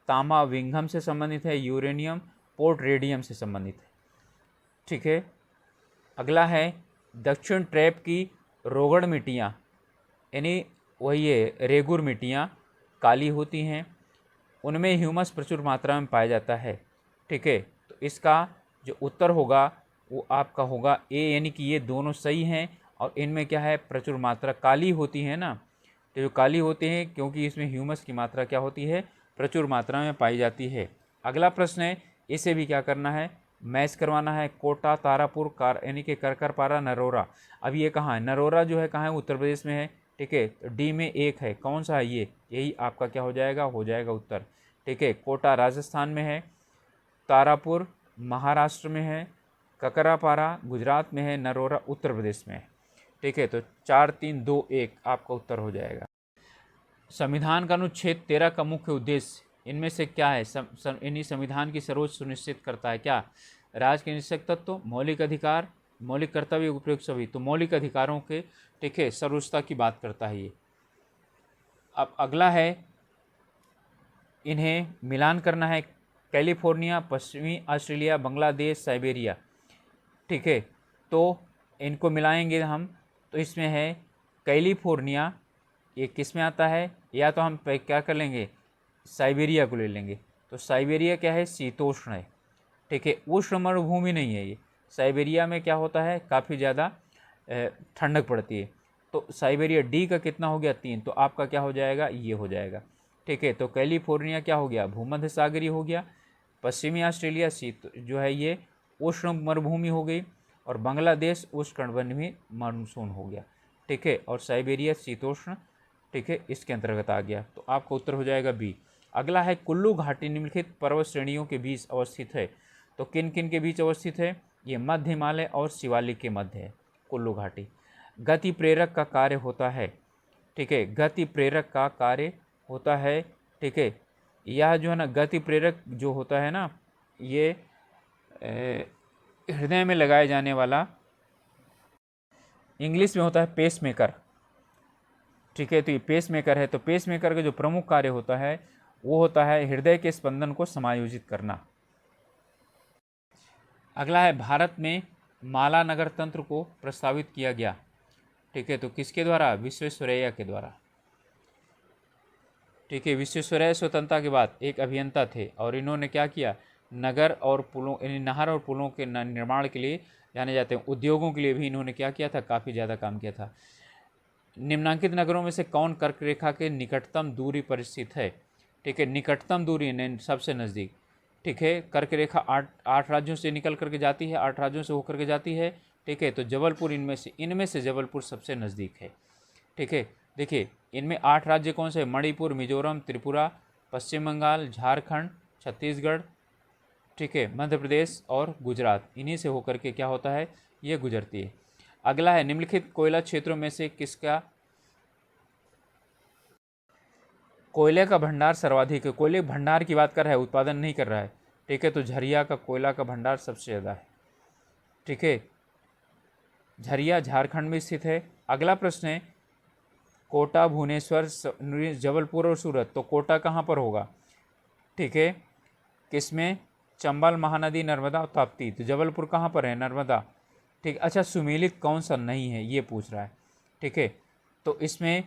तांबा विंघम से संबंधित है। यूरेनियम पोर्ट रेडियम से संबंधित है। ठीक है, अगला है, दक्षिण ट्रैप की रोगड़ मिट्टियाँ यानी वही है रेगुर मिट्टियाँ काली होती हैं, उनमें ह्यूमस प्रचुर मात्रा में पाया जाता है। ठीक है, तो इसका जो उत्तर होगा वो आपका होगा ए, यानी कि ये दोनों सही हैं। और इनमें क्या है? प्रचुर मात्रा काली होती है ना, तो जो काली होती हैं क्योंकि इसमें ह्यूमस की मात्रा क्या होती है? प्रचुर मात्रा में पाई जाती है। अगला प्रश्न है, इसे भी क्या करना है? मैच करवाना है। कोटा, तारापुर, यानी कि करकरपारा, नरोरा। अब ये कहाँ है? नरोरा जो है कहाँ है? उत्तर प्रदेश में है। ठीक है, तो डी में 1 है, कौन सा है ये? यही आपका क्या हो जाएगा? हो जाएगा उत्तर। ठीक है, कोटा राजस्थान में है, तारापुर महाराष्ट्र में है, ककरापारा गुजरात में है, नरोरा उत्तर प्रदेश में है। ठीक है, तो 4 3 2 1 आपका उत्तर हो जाएगा। संविधान का अनुच्छेद 13 का मुख्य उद्देश्य इनमें से क्या है? इन्हीं संविधान की सर्वोच्च सुनिश्चित करता है क्या? राज्य के निश्चित तत्व, मौलिक अधिकार, मौलिक कर्तव्य, उपयुक्त सभी। तो मौलिक अधिकारों के, ठीक है, सर्वोच्चता की बात करता है ये। अब अगला है, इन्हें मिलान करना है, कैलिफोर्निया, पश्चिमी ऑस्ट्रेलिया, बांग्लादेश, साइबेरिया। ठीक है, तो इनको मिलाएंगे हम, तो इसमें है कैलिफोर्निया, ये किस में आता है, या तो हम क्या कर लेंगे, साइबेरिया को ले लेंगे। तो साइबेरिया क्या है, शीतोष्ण है। ठीक है, उष्ण मरुभूमि नहीं है ये। साइबेरिया में क्या होता है, काफ़ी ज़्यादा ठंडक पड़ती है। तो साइबेरिया डी का कितना हो गया, 3, तो आपका क्या हो जाएगा, ये हो जाएगा। ठीक है, तो कैलिफोर्निया क्या हो गया, भूमध्य सागरीय हो गया। पश्चिमी ऑस्ट्रेलिया शीत जो है ये उष्ण मरुभूमि हो गई, और बांग्लादेश उष्णकटिबंधीय मानसून हो गया। ठीक है, और साइबेरिया शीतोष्ण। ठीक है, इसके अंतर्गत आ गया, तो आपका उत्तर हो जाएगा बी। अगला है, कुल्लू घाटी निम्नलिखित पर्वत श्रेणियों के बीच अवस्थित है। तो किन किन के बीच अवस्थित है, ये मध्य हिमालय और शिवालिक के मध्य है कुल्लू घाटी। गति प्रेरक का कार्य होता है। ठीक है, गति प्रेरक का कार्य होता है। ठीक है, यह जो है ना, गति प्रेरक जो होता है ना, ये हृदय में लगाए जाने वाला, इंग्लिश में होता है पेस मेकर। ठीक है, तो ये पेस मेकर है। तो पेस मेकर का जो प्रमुख कार्य होता है वो होता है हृदय के स्पंदन को समायोजित करना। अगला है, भारत में माला नगर तंत्र को प्रस्तावित किया गया। ठीक है, तो किसके द्वारा, विश्वेश्वरैया के द्वारा। ठीक है, विश्वेश्वरैया स्वतंत्रता के बाद एक अभियंता थे, और इन्होंने क्या किया, नगर और पुलों, यानी नहर और पुलों के निर्माण के लिए जाने जाते हैं। उद्योगों के लिए भी इन्होंने क्या किया था, काफ़ी ज़्यादा काम किया था। निम्नांकित नगरों में से कौन कर्क रेखा के निकटतम दूरी पर स्थित है। ठीक है, निकटतम दूरी सबसे नज़दीक। ठीक है, कर्क रेखा आठ राज्यों से निकल करके जाती है, 8 राज्यों से होकर के जाती है। ठीक है, तो जबलपुर इनमें से जबलपुर सबसे नज़दीक है। ठीक है, देखिए इनमें 8 राज्य कौन से, मणिपुर, मिजोरम, त्रिपुरा, पश्चिम बंगाल, झारखंड, छत्तीसगढ़, ठीक है, मध्य प्रदेश और गुजरात, इन्हीं से होकर के क्या होता है, ये गुजरती है। अगला है, निम्नलिखित कोयला क्षेत्रों में से किसका कोयले का भंडार सर्वाधिक है। कोयले भंडार की बात कर रहा है, उत्पादन नहीं कर रहा है। ठीक है, तो झरिया का कोयला का भंडार सबसे ज़्यादा है। ठीक है, झरिया झारखंड में स्थित है। अगला प्रश्न है, कोटा, भुवनेश्वर, जबलपुर और सूरत, तो कोटा कहाँ पर होगा। ठीक है, किसमें, चंबल, महानदी, नर्मदा और ताप्ती, तो जबलपुर कहाँ पर है, नर्मदा। ठीक, अच्छा सुमेलित कौन सा नहीं है ये पूछ रहा है। ठीक है, तो इसमें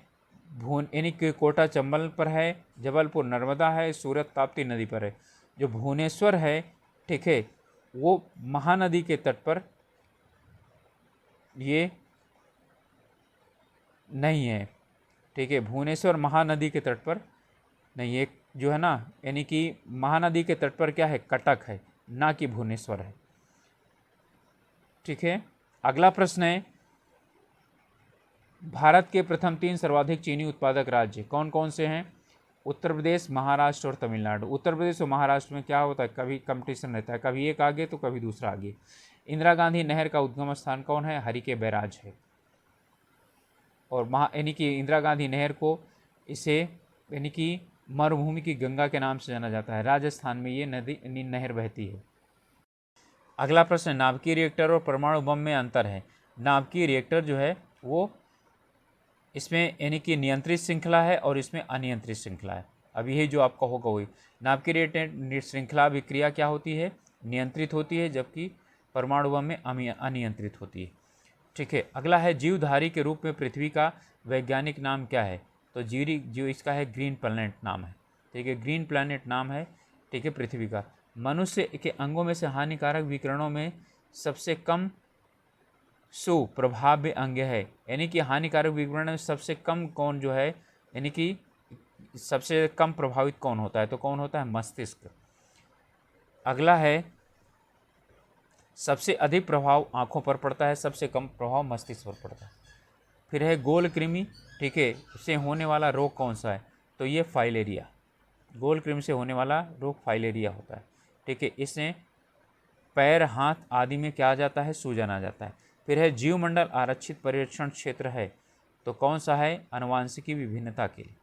यानी कि कोटा चंबल पर है, जबलपुर नर्मदा है, सूरत ताप्ती नदी पर है। जो भुवनेश्वर है, ठीक है, वो महानदी के तट पर ये नहीं है। ठीक है, भुवनेश्वर महानदी के तट पर नहीं है, जो है ना, यानी कि महानदी के तट पर क्या है, कटक है, ना कि भुवनेश्वर है। ठीक है, अगला प्रश्न है, भारत के प्रथम 3 सर्वाधिक चीनी उत्पादक राज्य कौन कौन से हैं। उत्तर प्रदेश, महाराष्ट्र और तमिलनाडु। उत्तर प्रदेश और महाराष्ट्र में क्या होता है, कभी कंपटीशन रहता है, कभी एक आगे तो कभी दूसरा आगे। इंदिरा गांधी नहर का उद्गम स्थान कौन है, हरिके बैराज है। और यानी कि इंदिरा गांधी नहर को इसे यानी कि मरुभूमि की गंगा के नाम से जाना जाता है। राजस्थान में ये नहर बहती है। अगला प्रश्न, नाभिकीय रिएक्टर और परमाणु बम में अंतर है। नाभिकीय रिएक्टर जो है वो इसमें यानी कि नियंत्रित श्रृंखला है, और इसमें अनियंत्रित श्रृंखला है। अब यही जो आपका होगा वही, नाभिकीय रिएक्टर श्रृंखला अभिक्रिया क्या होती है, नियंत्रित होती है, जबकि परमाणु बम में अनियंत्रित होती है। ठीक है, अगला है, जीवधारी के रूप में पृथ्वी का वैज्ञानिक नाम क्या है। तो जो इसका है ग्रीन प्लैनेट नाम है। ठीक है, ग्रीन प्लैनेट नाम है। ठीक है, पृथ्वी का। मनुष्य के अंगों में से हानिकारक विकिरणों में सबसे कम सुप्रभाव्य अंग है, यानी कि हानिकारक विकिरण में सबसे कम कौन जो है, यानी कि सबसे कम प्रभावित कौन होता है, तो कौन होता है, मस्तिष्क। अगला है, सबसे अधिक प्रभाव आँखों पर पड़ता है, सबसे कम प्रभाव मस्तिष्क पर पड़ता है। फिर है गोल कृमि। ठीक है, इससे होने वाला रोग कौन सा है, तो ये फाइलेरिया। गोल कृमि से होने वाला रोग फाइलेरिया होता है। ठीक है, इससे पैर, हाथ आदि में क्या आ जाता है, सूजन आ जाता है। फिर है, जीवमंडल आरक्षित पर्यवेक्षण क्षेत्र है, तो कौन सा है, आनुवांशिकी विभिन्नता के लिए।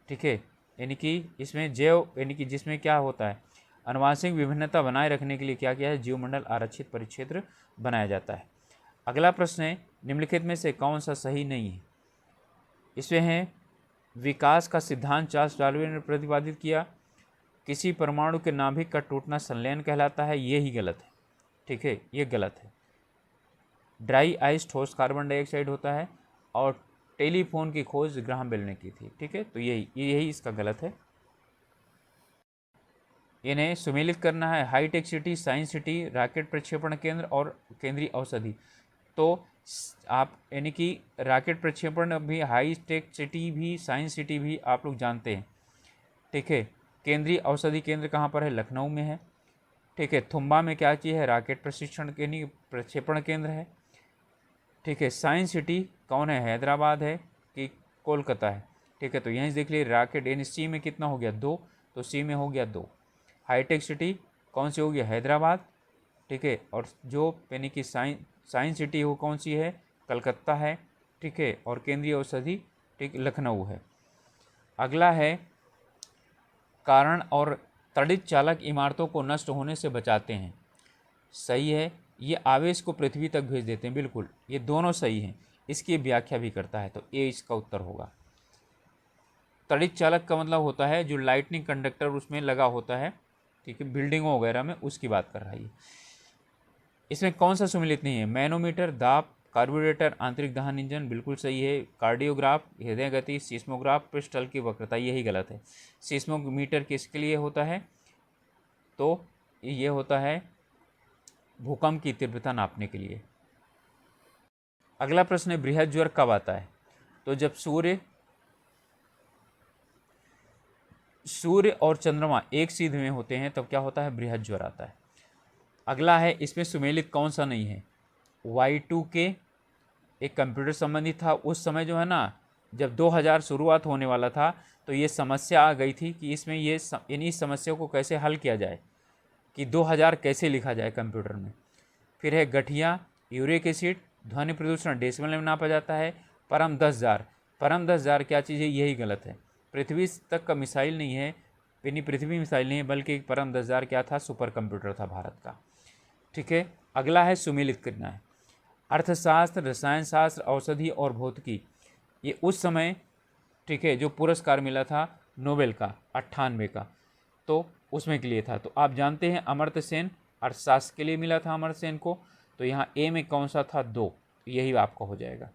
ठीक है, यानी कि इसमें जैव यानी कि जिसमें क्या होता है, आनुवांशिक विभिन्नता बनाए रखने के लिए क्या किया है, जीवमंडल आरक्षित परिक्षेत्र बनाया जाता है। अगला प्रश्न है, निम्नलिखित में से कौन सा सही नहीं है। इसमें है, विकास का सिद्धांत चार्ल्स डार्विन ने प्रतिपादित किया। किसी परमाणु के नाभिक का टूटना संलयन कहलाता है, ये ही गलत है। ठीक है, ये गलत है। ड्राई आइस ठोस कार्बन डाइऑक्साइड होता है, और टेलीफोन की खोज ग्राहम बेल ने की थी। ठीक है, तो यही इसका गलत है। इन्हें सुमेलित करना है। High tech city, science city, rocket प्रक्षेपण केंद्र और केंद्रीय औषधि। तो आप यानी कि रॉकेट प्रक्षेपण भी, हाई टेक सिटी भी, साइंस सिटी भी आप लोग जानते हैं। ठीक है, केंद्रीय औषधि केंद्र कहाँ पर है? लखनऊ में है। ठीक है, थुम्बा में क्या चीज़ है? रॉकेट प्रशिक्षण यानी प्रक्षेपण केंद्र है। ठीक है, साइंस सिटी कौन है? हैदराबाद है कि कोलकाता है? ठीक है, तो यहीं से देख लीजिए रॉकेट यानी सी में कितना हो गया? 2, तो सी में हो गया 2। हाईटेक सिटी कौन सी हो गया? हैदराबाद। ठीक है, और जो यानी कि साइंस सिटी वो कौन सी है? कलकत्ता है। ठीक है, और केंद्रीय औषधि ठीक लखनऊ है। अगला है कारण और तड़ित चालक इमारतों को नष्ट होने से बचाते हैं। सही है, ये आवेश को पृथ्वी तक भेज देते हैं, बिल्कुल ये दोनों सही हैं। इसकी व्याख्या भी करता है, तो ये इसका उत्तर होगा। तड़ित चालक का मतलब होता है जो लाइटनिंग कंडक्टर उसमें लगा होता है, ठीक है, बिल्डिंगों वगैरह में, उसकी बात कर रहा है ये। इसमें कौन सा सम्मिलित नहीं है? मैनोमीटर, दाब, कार्बोरेटर, आंतरिक दहन इंजन, बिल्कुल सही है। कार्डियोग्राफ, हृदय गति, सीस्मोग्राफ, पृष्ठतल की वक्रता, यही गलत है। सीस्मोमीटर किसके लिए होता है? तो ये होता है भूकंप की तीव्रता नापने के लिए। अगला प्रश्न है, बृहद ज्वर कब आता है? तो जब सूर्य और चंद्रमा एक सीध में होते हैं तब क्या होता है? बृहद ज्वर आता है। अगला है, इसमें सुमेलित कौन सा नहीं है? Y2K एक कंप्यूटर संबंधी था। उस समय जो है ना, जब 2000 शुरुआत होने वाला था, तो ये समस्या आ गई थी कि इसमें यानी इस समस्या को कैसे हल किया जाए, कि 2000 कैसे लिखा जाए कंप्यूटर में। फिर है गठिया, यूरिक एसिड, ध्वनि प्रदूषण डेसिबल में नापा जाता है। परम 10,000, परम 10,000 क्या चीज़ है? यही गलत है। पृथ्वी तक का मिसाइल नहीं है, यानी पृथ्वी मिसाइल नहीं है, बल्कि एक परम 10,000 क्या था? सुपर कंप्यूटर था भारत का। ठीक है, अगला है सुमेलित करना है। अर्थशास्त्र, रसायन शास्त्र, औषधि और भौतिकी, ये उस समय ठीक है जो पुरस्कार मिला था नोबेल का 98 का, तो उसमें के लिए था। तो आप जानते हैं अमर्त्य सेन, अर्थशास्त्र के लिए मिला था अमर्त्य सेन को। तो यहाँ ए में कौन सा था? 2, यही आपका हो जाएगा।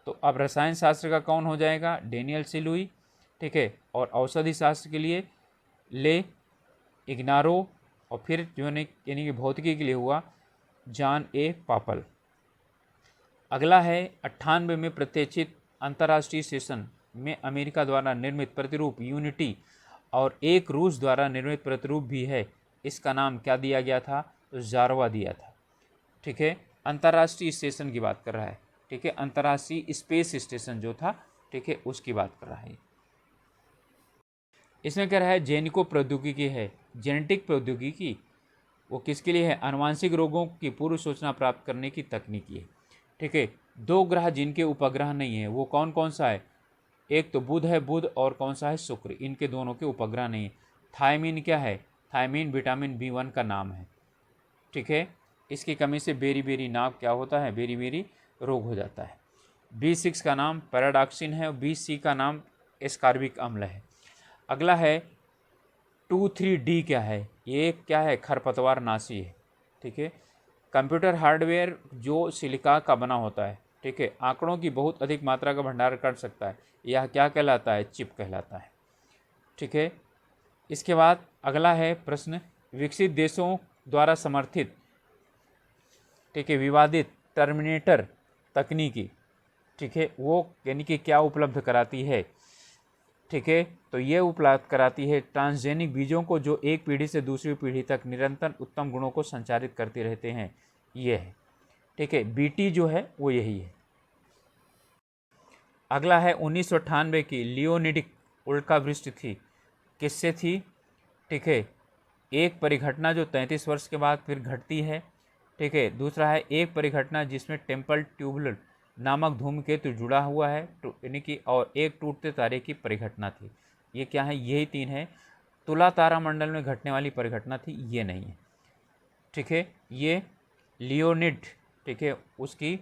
तो अब रसायन शास्त्र का कौन हो जाएगा? डेनियल सिलुई। ठीक है, और औषधि शास्त्र के लिए ले इग्नारो, और फिर जो यानी कि भौतिकी के लिए हुआ जॉन ए पापल। अगला है 98 में प्रत्यक्षित अंतर्राष्ट्रीय स्टेशन में अमेरिका द्वारा निर्मित प्रतिरूप यूनिटी, और एक रूस द्वारा निर्मित प्रतिरूप भी है। इसका नाम क्या दिया गया था? तो जारवा दिया था। ठीक है, अंतर्राष्ट्रीय स्टेशन की बात कर रहा है। ठीक है, अंतर्राष्ट्रीय स्पेस स्टेशन जो था, ठीक है, उसकी बात कर रहा है। इसमें कह रहा है जेनिको प्रौद्योगिकी है। जेनेटिक प्रौद्योगिकी वो किसके लिए है? आनुवांशिक रोगों की पूर्व सूचना प्राप्त करने की तकनीकी है। ठीक है, 2 ग्रह जिनके उपग्रह नहीं है वो कौन कौन सा है? एक तो बुध है, बुध, और कौन सा है? शुक्र। इनके दोनों के उपग्रह नहीं है। थायमीन क्या है? थायमीन विटामिन B1 का नाम है। ठीक है, इसकी कमी से बेरी बेरी नाक क्या होता है? बेरी बेरी रोग हो जाता है। B6 का नाम पैराडॉक्सिन है, और BC का नाम एस्कॉर्बिक अम्ल है। अगला है 2,3-D क्या है? ये क्या है? खरपतवार नाशी है। ठीक है, कंप्यूटर हार्डवेयर जो सिलिका का बना होता है, ठीक है, आंकड़ों की बहुत अधिक मात्रा का भंडारण कर सकता है, यह क्या कहलाता है? चिप कहलाता है। ठीक है, इसके बाद अगला है प्रश्न, विकसित देशों द्वारा समर्थित, ठीक है, विवादित टर्मिनेटर तकनीकी, ठीक है, वो यानी कि क्या उपलब्ध कराती है? ठीक है, तो ये उपलब्ध कराती है ट्रांसजेनिक बीजों को जो एक पीढ़ी से दूसरी पीढ़ी तक निरंतर उत्तम गुणों को संचारित करते रहते हैं, ये है। ठीक है, बीटी जो है वो यही है। अगला है 1998 की लियोनिडिक उल्कावृष्टि थी, किससे थी? ठीक है, एक परिघटना जो 33 वर्ष के बाद फिर घटती है। ठीक है, दूसरा है एक परिघटना जिसमें टेम्पल ट्यूबुलर नामक धूमकेतु जुड़ा हुआ है, यानी कि, और एक टूटते तारे की परिघटना थी। ये क्या है? यही 3 है। तुला तारामंडल में घटने वाली परिघटना थी, ये नहीं है। ठीक है, ये लियोनिड, ठीक है, उसकी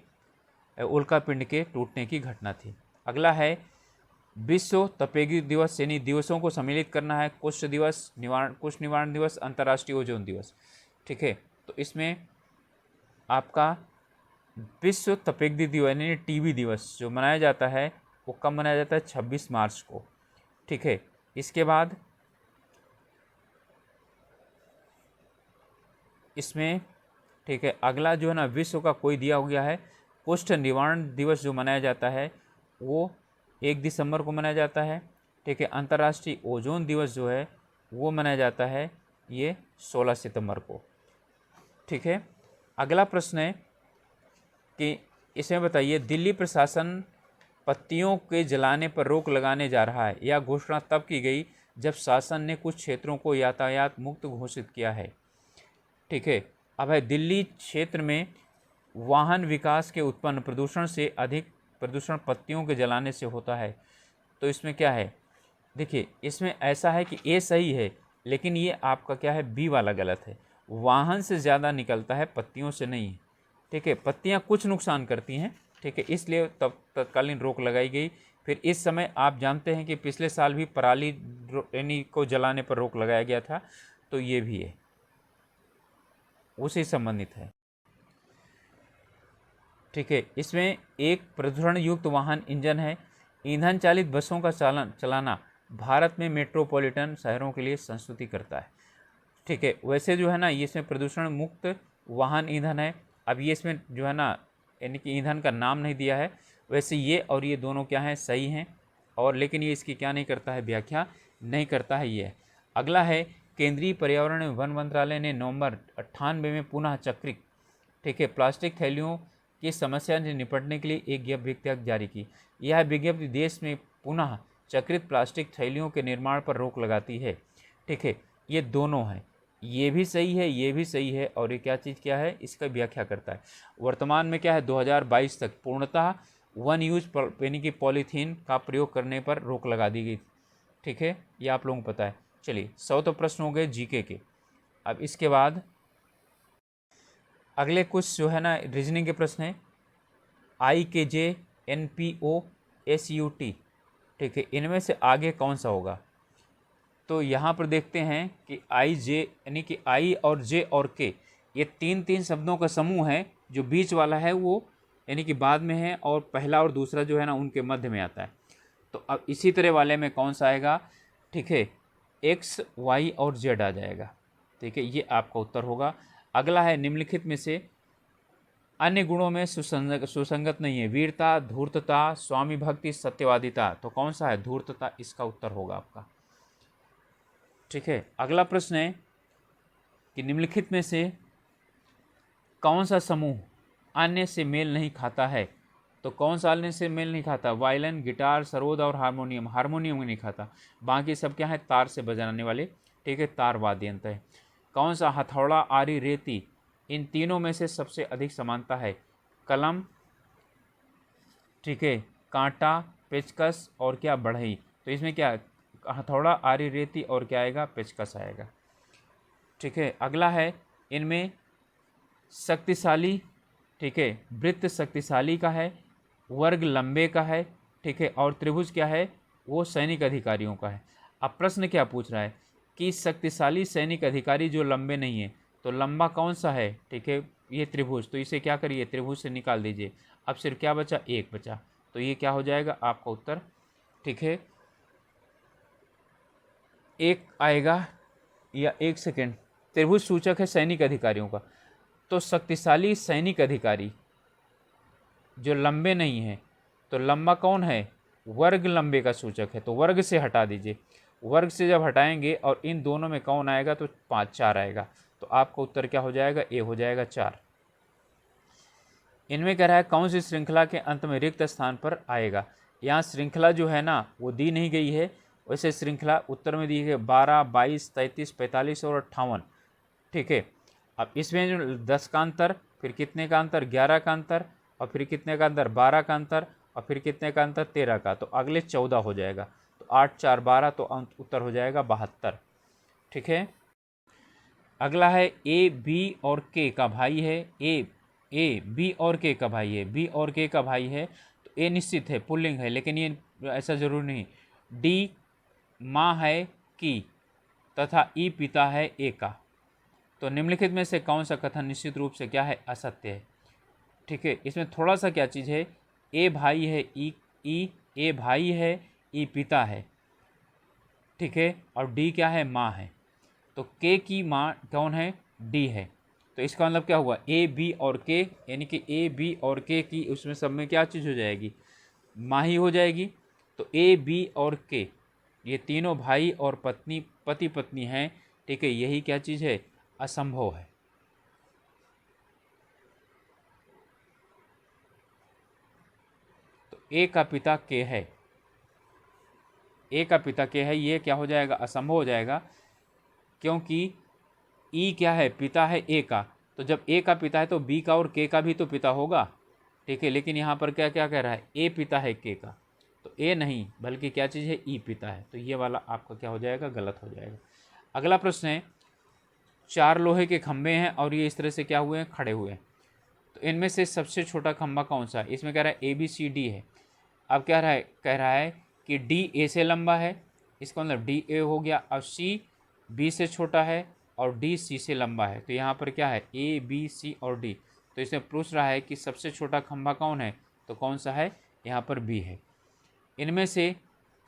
उल्का पिंड के टूटने की घटना थी। अगला है विश्व तपेदिक दिवस यानी दिवसों को सम्मिलित करना है, कुष्ठ दिवस, कुष्ठ निवारण दिवस, अंतर्राष्ट्रीय ओजोन दिवस। ठीक है, तो इसमें आपका विश्व तपेदिक दिवस यानी टीबी दिवस जो मनाया जाता है वो कब मनाया जाता है? 26 मार्च को। ठीक है, इसके बाद इसमें ठीक है अगला जो है ना विश्व का कोई दिया हो गया है, कुष्ठ निवारण दिवस जो मनाया जाता है वो 1 दिसंबर को मनाया जाता है। ठीक है, अंतर्राष्ट्रीय ओजोन दिवस जो है वो मनाया जाता है ये 16 सितंबर को। ठीक है, अगला प्रश्न है कि इसमें बताइए दिल्ली प्रशासन पत्तियों के जलाने पर रोक लगाने जा रहा है। यह घोषणा तब की गई जब शासन ने कुछ क्षेत्रों को यातायात मुक्त घोषित किया है। ठीक है, अब है दिल्ली क्षेत्र में वाहन विकास के उत्पन्न प्रदूषण से अधिक प्रदूषण पत्तियों के जलाने से होता है। तो इसमें क्या है? देखिए इसमें ऐसा है कि ए सही है, लेकिन ये आपका क्या है बी वाला गलत है। वाहन से ज़्यादा निकलता है, पत्तियों से नहीं। ठीक है, पत्तियां कुछ नुकसान करती हैं। ठीक है, इसलिए तब तत्कालीन रोक लगाई गई। फिर इस समय आप जानते हैं कि पिछले साल भी पराली यानी को जलाने पर रोक लगाया गया था, तो ये भी है, उसी संबंधित है। ठीक है, इसमें एक प्रदूषण युक्त वाहन इंजन है। ईंधन चालित बसों का चलाना भारत में मेट्रोपॉलिटन शहरों के लिए संस्तुति करता है। ठीक है, वैसे जो है ना ये इसमें प्रदूषण मुक्त वाहन ईंधन है। अब ये इसमें जो है ना यानी कि ईंधन का नाम नहीं दिया है। वैसे ये और ये दोनों क्या हैं? सही हैं। और लेकिन ये इसकी क्या नहीं करता है? व्याख्या नहीं करता है ये। अगला है केंद्रीय पर्यावरण एवं वन मंत्रालय ने नवंबर 98 में पुनः चक्रित ठीक है प्लास्टिक थैलियों की समस्या से निपटने के लिए एक विज्ञप्ति जारी की। यह विज्ञप्ति देश में पुनः चक्रित प्लास्टिक थैलियों के निर्माण पर रोक लगाती है। ठीक है, ये दोनों हैं, ये भी सही है, ये भी सही है। और ये क्या चीज़ क्या है? इसका व्याख्या करता है। वर्तमान में क्या है 2022 तक पूर्णतः वन यूज यानी कि पॉलीथीन का प्रयोग करने पर रोक लगा दी गई। ठीक है, ये आप लोगों को पता है। चलिए 100 तो प्रश्न हो गए जीके के। अब इसके बाद अगले कुछ जो है ना रीजनिंग के प्रश्न हैं। IKJ NPO SUT ठीक है, इनमें से आगे कौन सा होगा? तो यहाँ पर देखते हैं कि IJ यानी कि I और J और K ये तीन शब्दों का समूह है। जो बीच वाला है वो यानी कि बाद में है, और पहला और दूसरा जो है ना उनके मध्य में आता है। तो अब इसी तरह वाले में कौन सा आएगा? ठीक है, X Y और Z आ जाएगा। ठीक है, ये आपका उत्तर होगा। अगला है निम्नलिखित में से अन्य गुणों में सुसंगत नहीं है। वीरता, धूर्तता, स्वामी भक्ति, सत्यवादिता। तो कौन सा है? धूर्तता इसका उत्तर होगा आपका। ठीक है, अगला प्रश्न है कि निम्नलिखित में से कौन सा समूह अन्य से मेल नहीं खाता है? तो कौन सा अन्य से मेल नहीं खाता? वायलिन, गिटार, सरोद और हारमोनियम। हारमोनियम नहीं खाता, बाकी सब क्या है? तार से बजाने वाले ठीक है तार वाद्य यंत्र है। कौन सा? हथौड़ा, आरी, रेती। इन तीनों में से सबसे अधिक समानता है कलम, ठीक है, कांटा, पेचकस और क्या? बढ़ई। तो इसमें क्या? हथौड़ा, आरी, रेती और क्या आएगा? पेचकस आएगा। ठीक है, अगला है इनमें शक्तिशाली ठीक है वृत्त शक्तिशाली का है, वर्ग लंबे का है। ठीक है, और त्रिभुज क्या है? वो सैनिक अधिकारियों का है। अब प्रश्न क्या पूछ रहा है कि शक्तिशाली सैनिक अधिकारी जो लंबे नहीं है, तो लंबा कौन सा है? ठीक है, ये त्रिभुज। तो इसे क्या करिए? त्रिभुज से निकाल दीजिए। अब सिर्फ क्या बचा? एक बचा। तो ये क्या हो जाएगा आपका उत्तर? ठीक है, एक आएगा या एक सेकेंड। त्रिभुज सूचक है सैनिक अधिकारियों का, तो शक्तिशाली सैनिक अधिकारी जो लंबे नहीं हैं, तो लंबा कौन है? वर्ग लंबे का सूचक है, तो वर्ग से हटा दीजिए। वर्ग से जब हटाएंगे और इन दोनों में कौन आएगा? तो 5 4 आएगा। तो आपका उत्तर क्या हो जाएगा? ए हो जाएगा 4। इनमें कह रहा है कौन सी श्रृंखला के अंत में रिक्त स्थान पर आएगा? यहाँ श्रृंखला जो है ना वो दी नहीं गई है। वैसे श्रृंखला उत्तर में दी है 12, 22, 33, 45 और 58। ठीक है, अब इसमें जो 10 का अंतर, फिर कितने का अंतर? 11 का अंतर, और फिर कितने का अंतर? 12 का अंतर, और फिर कितने का अंतर? 13 का। तो अगले 14 हो जाएगा। तो 8 4 12, तो उत्तर हो जाएगा 72। ठीक है, अगला है ए बी और के का भाई है। ए बी और के का भाई है, बी और के का भाई है। तो ए निश्चित है, पुल्लिंग है, लेकिन ये ऐसा जरूरी नहीं। डी माँ है की तथा ई पिता है ए का। तो निम्नलिखित में से कौन सा कथन निश्चित रूप से क्या है, असत्य है। ठीक है, इसमें थोड़ा सा क्या चीज़ है, ए भाई है ई ए भाई है, ई पिता है, ठीक है, और डी क्या है, माँ है। तो के की माँ कौन है, डी है। तो इसका मतलब क्या हुआ, ए बी और के, यानी कि ए बी और के की उसमें सब में क्या चीज़ हो जाएगी, माँ ही हो जाएगी। तो ए बी और के ये तीनों भाई और पति पत्नी हैं, ठीक है, यही क्या चीज़ है, असंभव है। तो ए का पिता के है, ए का पिता के है, ये क्या हो जाएगा, असंभव हो जाएगा, क्योंकि ई क्या है, पिता है ए का। तो जब ए का पिता है तो बी का और के का भी तो पिता होगा, ठीक है। लेकिन यहाँ पर क्या क्या कह रहा है, ए पिता है के का, तो ए नहीं बल्कि क्या चीज़ है, ई पिता है। तो ये वाला आपका क्या हो जाएगा, गलत हो जाएगा। अगला प्रश्न है, 4 लोहे के खंभे हैं और ये इस तरह से क्या हुए हैं, खड़े हुए हैं। तो इनमें से सबसे छोटा खंभा कौन सा है, इसमें कह रहा है ए बी सी डी है। अब कह रहा है कि डी ए से लंबा है, इसका मतलब डी ए हो गया। अब सी बी से छोटा है और डी सी से लंबा है। तो यहाँ पर क्या है, ए बी सी और डी। तो इसमें पूछ रहा है कि सबसे छोटा खंभा कौन है, तो कौन सा है, यहाँ पर बी है। इनमें से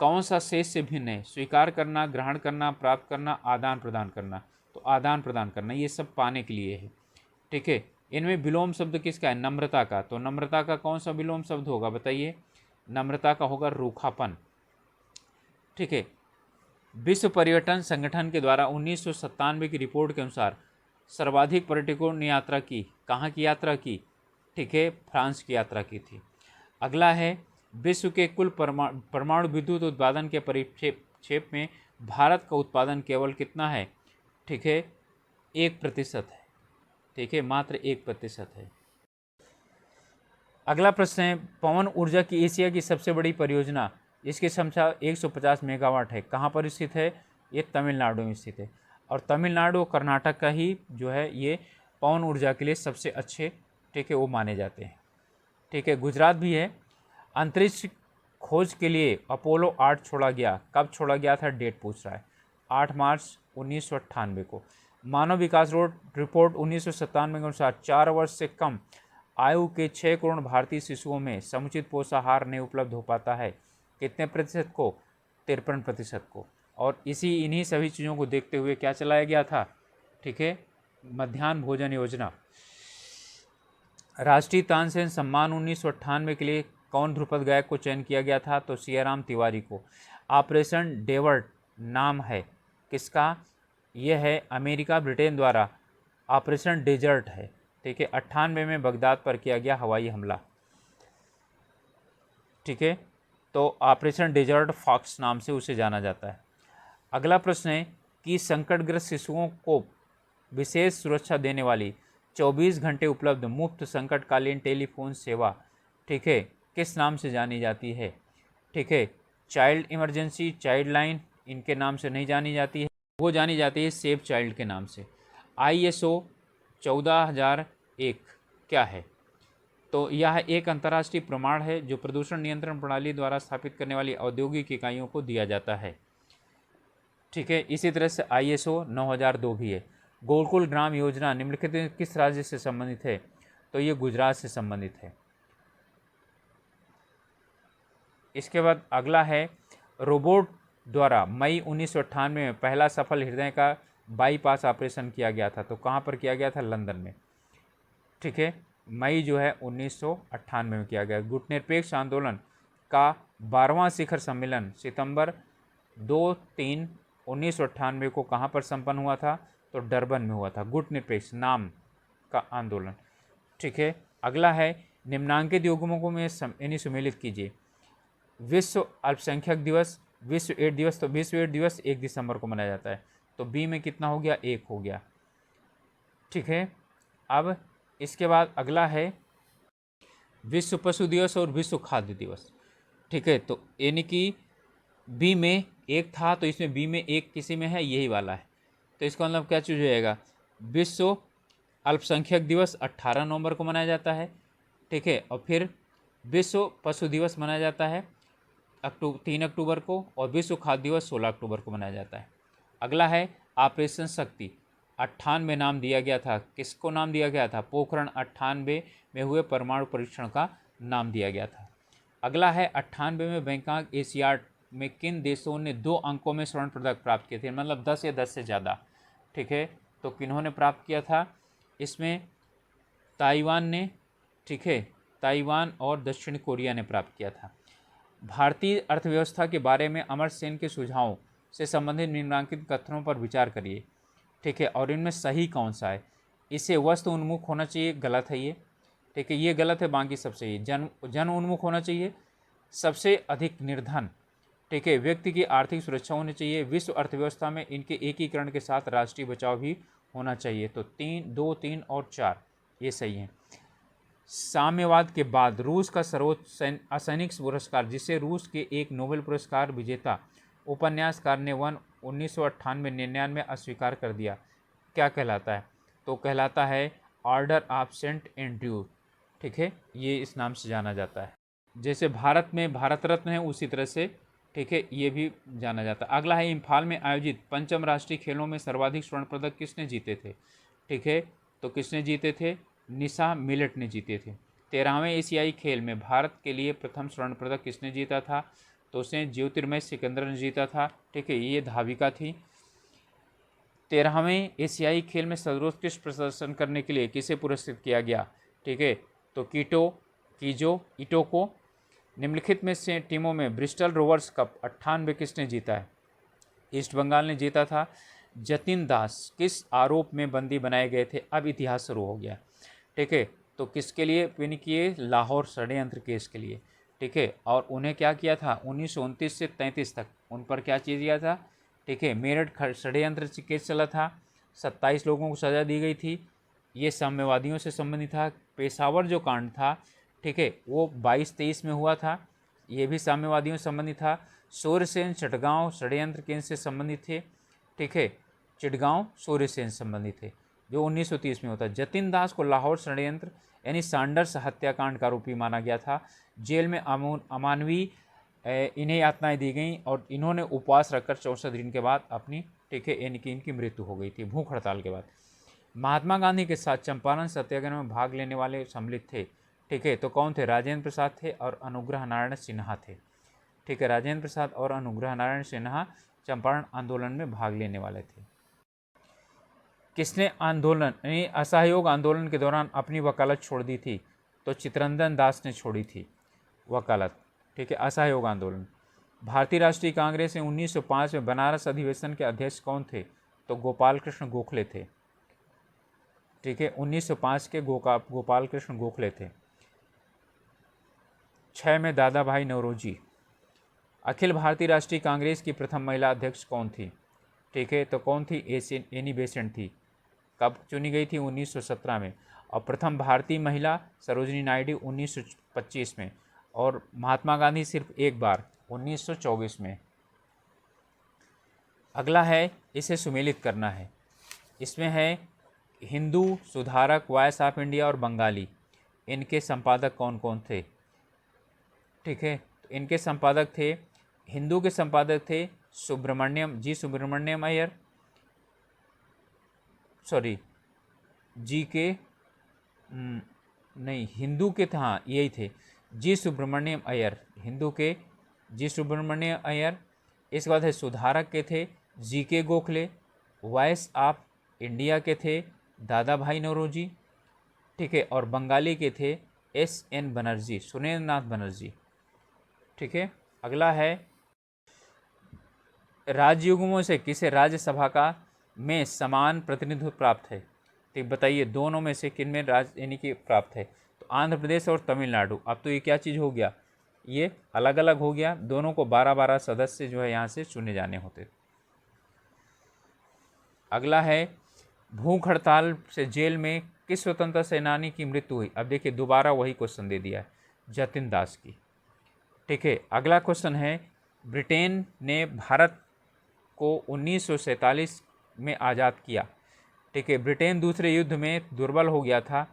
कौन सा शेष से भिन्न है, स्वीकार करना, ग्रहण करना, प्राप्त करना, आदान प्रदान करना। तो आदान प्रदान करना, ये सब पाने के लिए है, ठीक है। इनमें विलोम शब्द किसका है, नम्रता का। तो नम्रता का कौन सा विलोम शब्द होगा, बताइए। नम्रता का होगा रूखापन, ठीक है। विश्व पर्यटन संगठन के द्वारा 1997 की रिपोर्ट के अनुसार सर्वाधिक पर्यटकों ने यात्रा की, कहाँ की यात्रा की, ठीक है, फ्रांस की यात्रा की थी। अगला है, विश्व के कुल परमाणु विद्युत उत्पादन के परिक्षेप में भारत का उत्पादन केवल कितना है, ठीक है, 1% है, ठीक है, मात्र 1% है। अगला प्रश्न है, पवन ऊर्जा की एशिया की सबसे बड़ी परियोजना, इसकी क्षमता 150 मेगावाट है, कहाँ पर स्थित है, ये तमिलनाडु में स्थित है। और तमिलनाडु और कर्नाटक का ही जो है ये पवन ऊर्जा के लिए सबसे अच्छे, ठीक है, वो माने जाते हैं, ठीक है। गुजरात भी है। अंतरिक्ष खोज के लिए अपोलो 8 छोड़ा गया, कब छोड़ा गया था, डेट पूछ रहा है, 8 मार्च 1998 को। मानव विकास रिपोर्ट 1997 के अनुसार 4 वर्ष से कम आयु के 6 करोड़ भारतीय शिशुओं में समुचित पोषाहार नहीं उपलब्ध हो पाता है, कितने प्रतिशत को, 53% को। और इन्हीं सभी चीज़ों को देखते हुए क्या चलाया गया था, ठीक है, मध्याह्न भोजन योजना। राष्ट्रीय तानसेन सम्मान 1998 के लिए कौन ध्रुपद गायक को चयन किया गया था, तो सियाराम तिवारी को। ऑपरेशन डेवर्ट नाम है किसका, यह है अमेरिका ब्रिटेन द्वारा ऑपरेशन डेजर्ट है, ठीक है। 98 में बगदाद पर किया गया हवाई हमला, ठीक है। तो ऑपरेशन डेजर्ट फॉक्स नाम से उसे जाना जाता है। अगला प्रश्न है कि संकटग्रस्त शिशुओं को विशेष सुरक्षा देने वाली 24 घंटे उपलब्ध मुफ्त संकटकालीन टेलीफोन सेवा, ठीक है, किस नाम से जानी जाती है, ठीक है। चाइल्ड इमरजेंसी, चाइल्ड लाइन, इनके नाम से नहीं जानी जाती है, वो जानी जाती है सेव चाइल्ड के नाम से। ISO 14001 क्या है, तो यह एक अंतर्राष्ट्रीय प्रमाण है जो प्रदूषण नियंत्रण प्रणाली द्वारा स्थापित करने वाली औद्योगिक इकाइयों को दिया जाता है, ठीक है। इसी तरह से ISO 9002 भी है। गोकुल ग्राम योजना निम्नलिखित किस राज्य से संबंधित है, तो ये गुजरात से संबंधित है। इसके बाद अगला है, रोबोट द्वारा मई 1998 में पहला सफल हृदय का बाईपास ऑपरेशन किया गया था, तो कहाँ पर किया गया था, लंदन में, ठीक है। मई जो है 1998 में किया गया। गुटनिरपेक्ष आंदोलन का 12वां शिखर सम्मेलन सितंबर 2-3 1998 को कहाँ पर संपन्न हुआ था, तो डरबन में हुआ था। गुटनिरपेक्ष नाम का आंदोलन, ठीक है। अगला है, निम्नांकित युग्मकों में इन्हें सुमेलित कीजिए। विश्व अल्पसंख्यक दिवस, विश्व एड्स दिवस, तो विश्व एड्स दिवस 1 दिसंबर को मनाया जाता है, तो बी में कितना हो गया, 1 हो गया, ठीक है। अब इसके बाद अगला है विश्व पशु दिवस और विश्व खाद्य दिवस, ठीक है। तो यानी कि बी में 1 था, तो इसमें बी में 1 किसी में है, यही वाला है। तो इसका मतलब क्या चीज़ हो जाएगा, विश्व अल्पसंख्यक दिवस 18 नवंबर को मनाया जाता है, ठीक है। और फिर विश्व पशु दिवस मनाया जाता है, 3 अक्टूबर को, और विश्व खाद्य दिवस 16 अक्टूबर को मनाया जाता है। अगला है ऑपरेशन शक्ति। 98 नाम दिया गया था, किसको नाम दिया गया था? पोखरण 98 में हुए परमाणु परीक्षण का नाम दिया गया था। अगला है 98 में बैंकॉक एशियाड में किन देशों ने 2 अंकों में स्वर्ण पदक प्राप्त किए थे, मतलब 10 या 10 से ज़्यादा, ठीक है। तो किन्होंने प्राप्त किया था? इसमें ताइवान ने, ठीक है, ताइवान और दक्षिण कोरिया ने प्राप्त किया था। भारतीय अर्थव्यवस्था के बारे में अमर्त्य सेन के सुझावों से संबंधित निम्नलिखित कथनों पर विचार करिए, ठीक है, और इनमें सही कौन सा है? इसे वस्तु उन्मुख होना चाहिए, गलत है ये, ठीक है, ये गलत है, बाकी सब सही है। जन उन्मुख होना चाहिए, सबसे अधिक निर्धन, ठीक है, व्यक्ति की आर्थिक सुरक्षा होनी चाहिए, विश्व अर्थव्यवस्था में इनके एकीकरण के साथ राष्ट्रीय बचाव भी होना चाहिए। तो 2, 3 और 4 ये सही है। साम्यवाद के बाद रूस का सर्वोच्च असैनिक पुरस्कार, जिसे रूस के एक नोबेल पुरस्कार विजेता उपन्यासकार ने 1998-99 अस्वीकार कर दिया, क्या कहलाता है? तो कहलाता है ऑर्डर ऑफ सेंट एंड्रयू, ठीक है, ये इस नाम से जाना जाता है। जैसे भारत में भारत रत्न है, उसी तरह से, ठीक है, ये भी जाना जाता है। अगला है इम्फाल में आयोजित 5म राष्ट्रीय खेलों में सर्वाधिक स्वर्ण पदक किसने जीते थे, ठीक है, तो किसने जीते थे? निशा मिलेट ने जीते थे। 13वें एशियाई खेल में भारत के लिए प्रथम स्वर्ण पदक किसने जीता था? तो उसने ज्योतिर्मय सिकंदर ने जीता था, ठीक है, ये धाविका थी। 13वें एशियाई खेल में सर्वोत्कृष्ट प्रदर्शन करने के लिए किसे पुरस्कृत किया गया, ठीक है, तो कीजो इटो को। निम्नलिखित में से टीमों में ब्रिस्टल रोवर्स कप 98 किसने जीता है? ईस्ट बंगाल ने जीता था। जतिन दास किस आरोप में बंदी बनाए गए थे? अब इतिहास शुरू हो गया, ठीक है, तो किसके लिए पिन किए? लाहौर षड्यंत्र केस के लिए, ठीक है, और उन्हें क्या किया था? 1929 से 33 तक उन पर क्या चीज़ किया था, ठीक है, मेरठ षड्यंत्र केस चला था, 27 लोगों को सज़ा दी गई थी, ये साम्यवादियों से संबंधित था। पेशावर जो कांड था, ठीक है, वो 22-23 में हुआ था, ये भी साम्यवादियों से संबंधित था। सूर्यसेन चटगांव षड्यंत्र केंद्र से संबंधित थे, ठीक है, चिटगांव सूर्यसेन संबंधित थे, जो 1930 में होता है। जतिन दास को लाहौर षड्यंत्र यानी सैंडर्स हत्याकांड का आरोपी माना गया था। जेल में अमानवीय इन्हें यातनाएं दी गई और इन्होंने उपवास रखकर 64 दिन के बाद अपनी, ठीक है, यानी कि इनकी मृत्यु हो गई थी भूख हड़ताल के बाद। महात्मा गांधी के साथ चंपारण सत्याग्रह में भाग लेने वाले सम्मिलित थे, ठीक है, तो कौन थे? राजेंद्र प्रसाद थे और अनुग्रह नारायण सिन्हा थे, ठीक है, राजेंद्र प्रसाद और अनुग्रह नारायण सिन्हा चंपारण आंदोलन में भाग लेने वाले थे। किसने आंदोलन यानी असहयोग आंदोलन के दौरान अपनी वकालत छोड़ दी थी? तो चित्तरंजन दास ने छोड़ी थी वकालत, ठीक है, असहयोग आंदोलन। भारतीय राष्ट्रीय कांग्रेस में 1905 में बनारस अधिवेशन के अध्यक्ष कौन थे? तो गोपाल कृष्ण गोखले थे, ठीक है, 1905 के गोपाल कृष्ण गोखले थे। 6 में दादा भाई नौरोजी। अखिल भारतीय राष्ट्रीय कांग्रेस की प्रथम महिला अध्यक्ष कौन थी? ठीक है, तो कौन थी? एनी बेसेंट थी। कब चुनी गई थी? 1917 में। और प्रथम भारतीय महिला सरोजिनी नायडू 1925 में, और महात्मा गांधी सिर्फ एक बार 1924 में। अगला है, इसे सुमेलित करना है। इसमें है हिंदू, सुधारक, वॉइस ऑफ इंडिया और बंगाली, इनके संपादक कौन कौन थे? ठीक है, तो इनके संपादक थे, हिंदू के संपादक थे सुब्रमण्यम अय्यर, सॉरी जी के नहीं, हिंदू के थे, हाँ यही थे, जी सुब्रमण्यम अय्यर, हिंदू के जी सुब्रमण्यम अय्यर। इसके बाद है सुधारक के थे जी के गोखले, वॉइस ऑफ इंडिया के थे दादा भाई नौरोजी, ठीक है, और बंगाली के थे SN बनर्जी, सुरेंद्र नाथ बनर्जी। ठीक है, अगला है राजयुग्मों से किसे राज्यसभा का में समान प्रतिनिधित्व प्राप्त है? ठीक, बताइए दोनों में से किन में यानी कि प्राप्त है? तो आंध्र प्रदेश और तमिलनाडु। अब तो ये क्या चीज़ हो गया, ये अलग अलग हो गया, दोनों को 12-12 सदस्य जो है यहाँ से चुने जाने होते। अगला है भूख हड़ताल से जेल में किस स्वतंत्रता सेनानी की मृत्यु हुई? अब देखिए दोबारा वही क्वेश्चन दे दिया है, जतिन दास की। ठीक है, अगला क्वेश्चन है ब्रिटेन ने भारत को 1947 में आज़ाद किया। ठीक है, ब्रिटेन दूसरे युद्ध में दुर्बल हो गया था।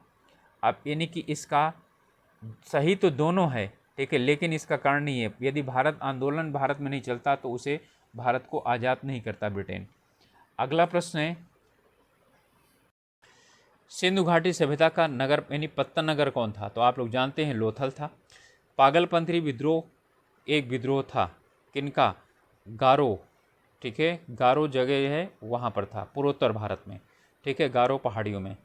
अब यानी कि इसका सही तो दोनों है, ठीक है, लेकिन इसका कारण नहीं है। यदि भारत आंदोलन भारत में नहीं चलता तो उसे भारत को आज़ाद नहीं करता ब्रिटेन। अगला प्रश्न है, सिंधु घाटी सभ्यता का नगर यानी पत्तन नगर कौन था? तो आप लोग जानते हैं लोथल था। पागलपंथी विद्रोह एक विद्रोह था, किनका? गारो, ठीक है, गारो जगह है वहाँ पर था, पूर्वोत्तर भारत में, ठीक है, गारो पहाड़ियों में।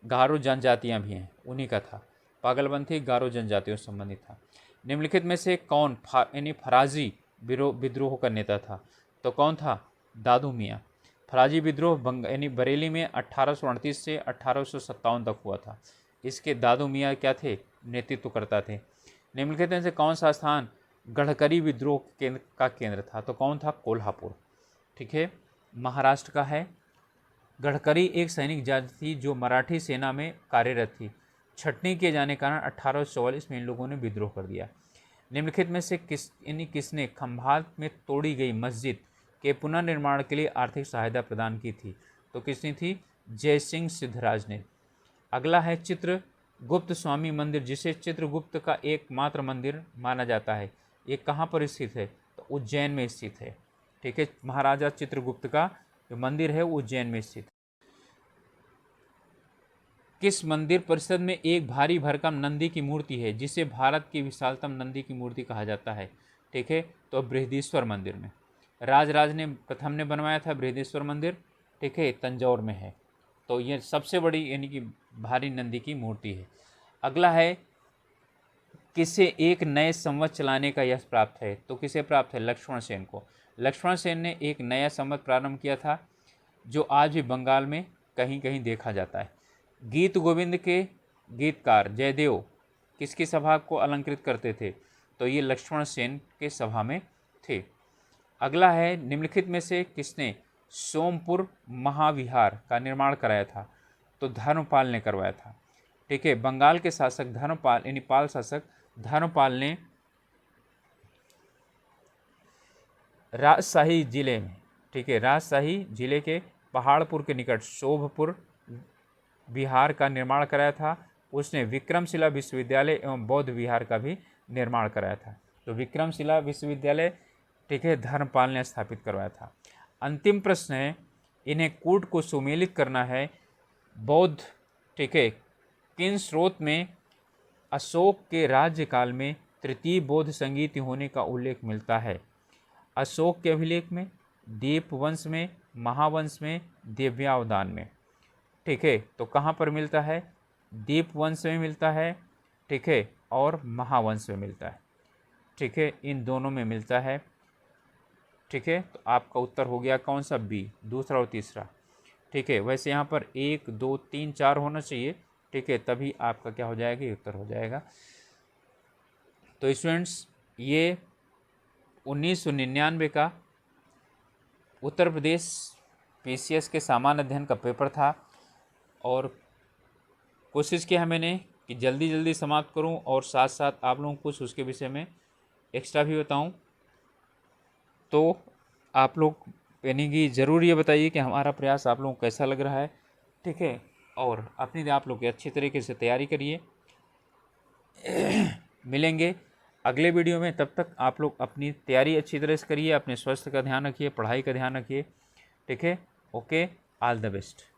गारो जनजातियाँ भी हैं, उन्हीं का था। पागलपंथी गारो जनजातियों से संबंधित था। निम्नलिखित में से कौन यानी फराजी विद्रोह का नेता था? तो कौन था? दादू मियाँ। फराजी विद्रोह यानी बरेली में 1838 से 1857 तक हुआ था। इसके दादू मियाँ क्या थे? नेतृत्व करता थे। निम्नलिखित में से कौन सा स्थान गढ़करी विद्रोह का केंद्र था? तो कौन था? कोल्हापुर, ठीक है, महाराष्ट्र का है। गढ़करी एक सैनिक जाति थी जो मराठी सेना में कार्यरत थी। छटनी किए जाने के कारण 1844 में इन लोगों ने विद्रोह कर दिया। निम्नलिखित में से किसने खंभात में तोड़ी गई मस्जिद के पुनर्निर्माण के लिए आर्थिक सहायता प्रदान की थी? तो किसने थी? जय सिंह सिद्धराज ने। अगला है चित्रगुप्त स्वामी मंदिर, जिसे चित्रगुप्त का एकमात्र मंदिर माना जाता है। ये कहाँ पर स्थित है? तो उज्जैन में स्थित है, ठीक है। महाराजा चित्रगुप्त का जो मंदिर है वो उज्जैन में स्थित है। किस मंदिर परिसर में एक भारी भरकम नंदी की मूर्ति है जिसे भारत की विशालतम नंदी की मूर्ति कहा जाता है? ठीक है, तो बृहदीश्वर मंदिर में। राजराज ने प्रथम ने बनवाया था बृहदीश्वर मंदिर, ठीक है, तंजौर में है। तो ये सबसे बड़ी यानी कि भारी नंदी की मूर्ति है। अगला है, किसे एक नए संवत चलाने का यश प्राप्त है? तो किसे प्राप्त है? लक्ष्मण सेन को। लक्ष्मण सेन ने एक नया संवत प्रारंभ किया था जो आज भी बंगाल में कहीं कहीं देखा जाता है। गीत गोविंद के गीतकार जयदेव किसकी सभा को अलंकृत करते थे? तो ये लक्ष्मण सेन के सभा में थे। अगला है, निम्नलिखित में से किसने सोमपुर महाविहार का निर्माण कराया था? तो धर्मपाल ने करवाया था, ठीक है। बंगाल के शासक धर्मपाल यानी पाल शासक धर्मपाल ने राजशाही जिले में, ठीक है, राजशाही जिले के पहाड़पुर के निकट शोभपुर विहार का निर्माण कराया था। उसने विक्रमशिला विश्वविद्यालय एवं बौद्ध विहार का भी निर्माण कराया था। तो विक्रमशिला विश्वविद्यालय, ठीक है, धर्मपाल ने स्थापित करवाया था। अंतिम प्रश्न है, इन्हें कूट को सुमेलित करना है। बौद्ध, ठीक है, किन स्रोत में अशोक के राज्यकाल में तृतीय बौद्ध संगीत होने का उल्लेख मिलता है? अशोक के अभिलेख में, दीपवंश में, महावंश में, दिव्यावदान में, ठीक है। तो कहाँ पर मिलता है? दीपवंश में मिलता है, ठीक है, और महावंश में मिलता है, ठीक है, इन दोनों में मिलता है, ठीक है। तो आपका उत्तर हो गया कौन सा? बी, दूसरा और तीसरा, ठीक है। वैसे यहाँ पर 1 2 3 4 होना चाहिए, ठीक है, तभी आपका क्या हो जाएगा? ये उत्तर हो जाएगा। तो स्टूडेंट्स, ये 1999 का उत्तर प्रदेश PCS के सामान्य अध्ययन का पेपर था और कोशिश किया मैंने कि जल्दी जल्दी समाप्त करूं और साथ साथ आप लोगों को कुछ उसके विषय में एक्स्ट्रा भी बताऊं। तो आप लोग यानी कि ज़रूर ये बताइए कि हमारा प्रयास आप लोगों को कैसा लग रहा है, ठीक है, और अपनी आप लोग अच्छी तरीके से तैयारी करिए। मिलेंगे अगले वीडियो में, तब तक आप लोग अपनी तैयारी अच्छी तरह से करिए, अपने स्वास्थ्य का ध्यान रखिए, पढ़ाई का ध्यान रखिए, ठीक है। Okay, all the best.